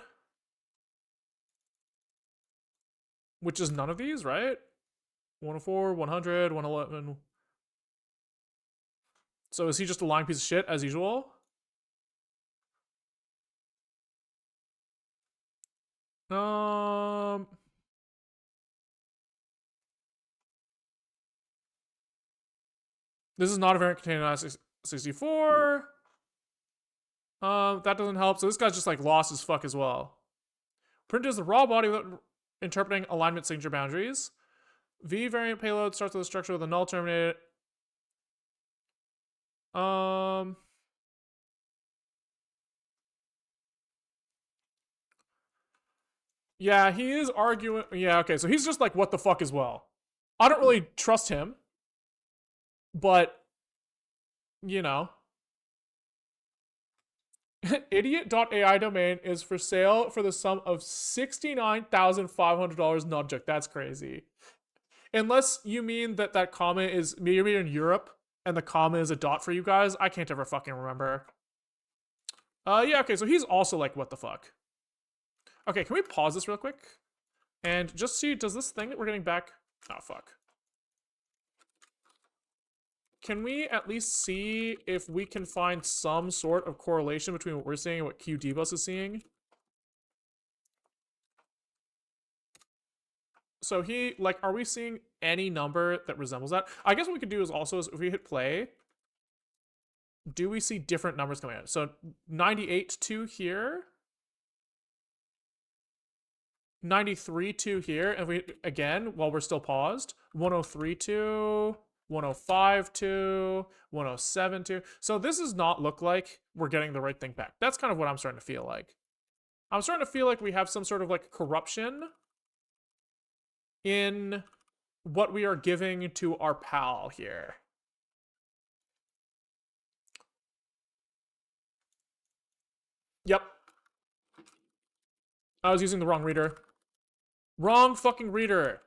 Which is none of these, right? 104, 100, 111. So is he just a lying piece of shit as usual? This is not a variant containing I64. That doesn't help. So this guy's just like lost as fuck as well. Print is the raw body without interpreting alignment signature boundaries. V variant payload starts with a structure with a null terminated. Yeah, he is arguing. Yeah, okay, so he's just like, what the fuck as well. I don't really trust him, but, Idiot.ai domain is for sale for the sum of $69,500 non-joke. That's crazy. Unless you mean that comma is maybe in Europe and the comma is a dot for you guys. I can't ever fucking remember. Yeah, okay, so he's also like, what the fuck? Okay, can we pause this real quick? And just see, does this thing that we're getting back... Oh, fuck. Can we at least see if we can find some sort of correlation between what we're seeing and what QDBus is seeing? So are we seeing any number that resembles that? I guess what we could do is also, if we hit play, do we see different numbers coming out? So 98.2 here, 93.2 here, and we, again, while we're still paused, 103.2, 105.2, 107.2. So this does not look like we're getting the right thing back. That's kind of what I'm starting to feel like. I'm starting to feel like we have some sort of like corruption in what we are giving to our pal here. Yep. I was using the wrong reader. Wrong fucking reader.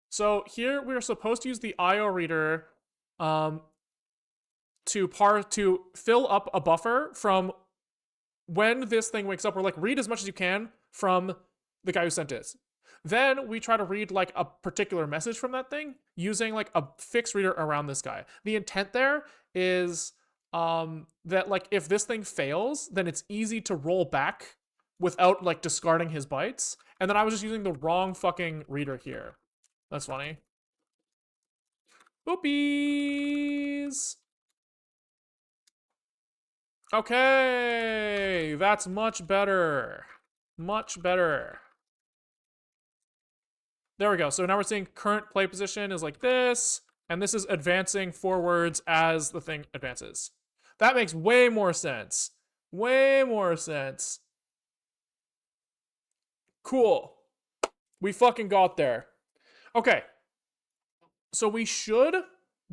So here we are supposed to use the IO reader to fill up a buffer from when this thing wakes up, we're like, read as much as you can from the guy who sent it. Then we try to read like a particular message from that thing using like a fixed reader around this guy. The intent there is that like if this thing fails, then it's easy to roll back without like discarding his bytes. And then I was just using the wrong fucking reader here. That's funny. Oopies. Okay, that's much better. Much better. There we go. So now we're seeing current play position is like this, and this is advancing forwards as the thing advances. That makes way more sense. Way more sense. Cool. We fucking got there. Okay. So we should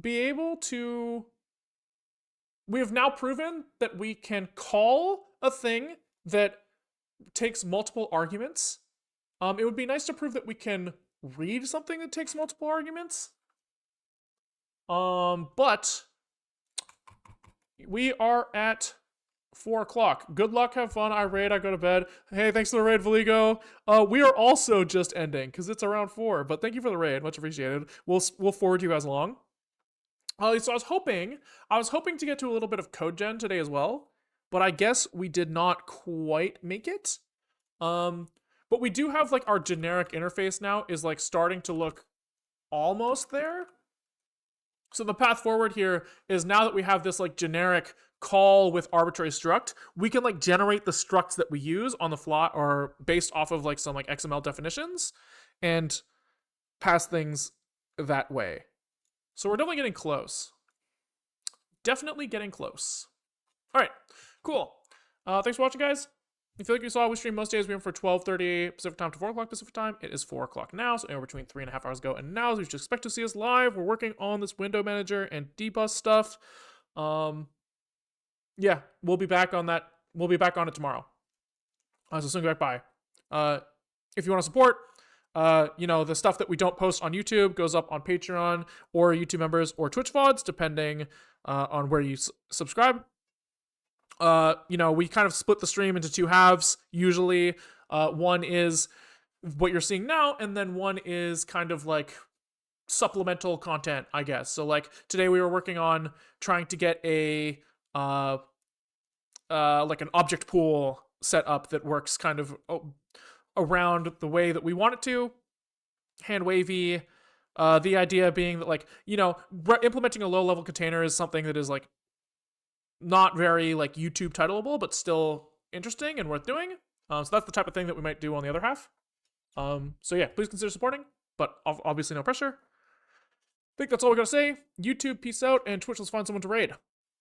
be able to... We have now proven that we can call a thing that takes multiple arguments. It would be nice to prove that we can read something that takes multiple arguments. But we are at 4 o'clock. Good luck, have fun. I raid, I go to bed. Hey, thanks for the raid, Valigo. We are also just ending because it's around 4. But thank you for the raid, much appreciated. We'll forward you guys along. So I was hoping to get to a little bit of code gen today as well, but I guess we did not quite make it. But we do have like our generic interface now is like starting to look almost there. So the path forward here is now that we have this like generic call with arbitrary struct, we can like generate the structs that we use on the fly or based off of like some like XML definitions and pass things that way. So we're definitely getting close. Definitely getting close. All right, cool. Thanks for watching, guys. If you like what you saw, we stream most days. We went for 12:30 Pacific time to 4 o'clock Pacific time. It is 4 o'clock now, so anywhere between 3.5 hours ago and now. So you should expect to see us live. We're working on this window manager and dbus stuff. Yeah, we'll be back on that. We'll be back on it tomorrow. So swing back by. If you want to support, the stuff that we don't post on YouTube goes up on Patreon or YouTube members or Twitch VODs, depending on where you subscribe. We kind of split the stream into 2 halves. Usually, one is what you're seeing now, and then one is kind of like supplemental content, I guess. So like today we were working on trying to get a like an object pool set up that works kind of around the way that we want it to. Hand wavy. The idea being that like, implementing a low level container is something that is like not very like YouTube titleable, but still interesting and worth doing. So that's the type of thing that we might do on the other half. So yeah, please consider supporting, but obviously no pressure. I think that's all we gotta say. YouTube, peace out, and Twitch, let's find someone to raid.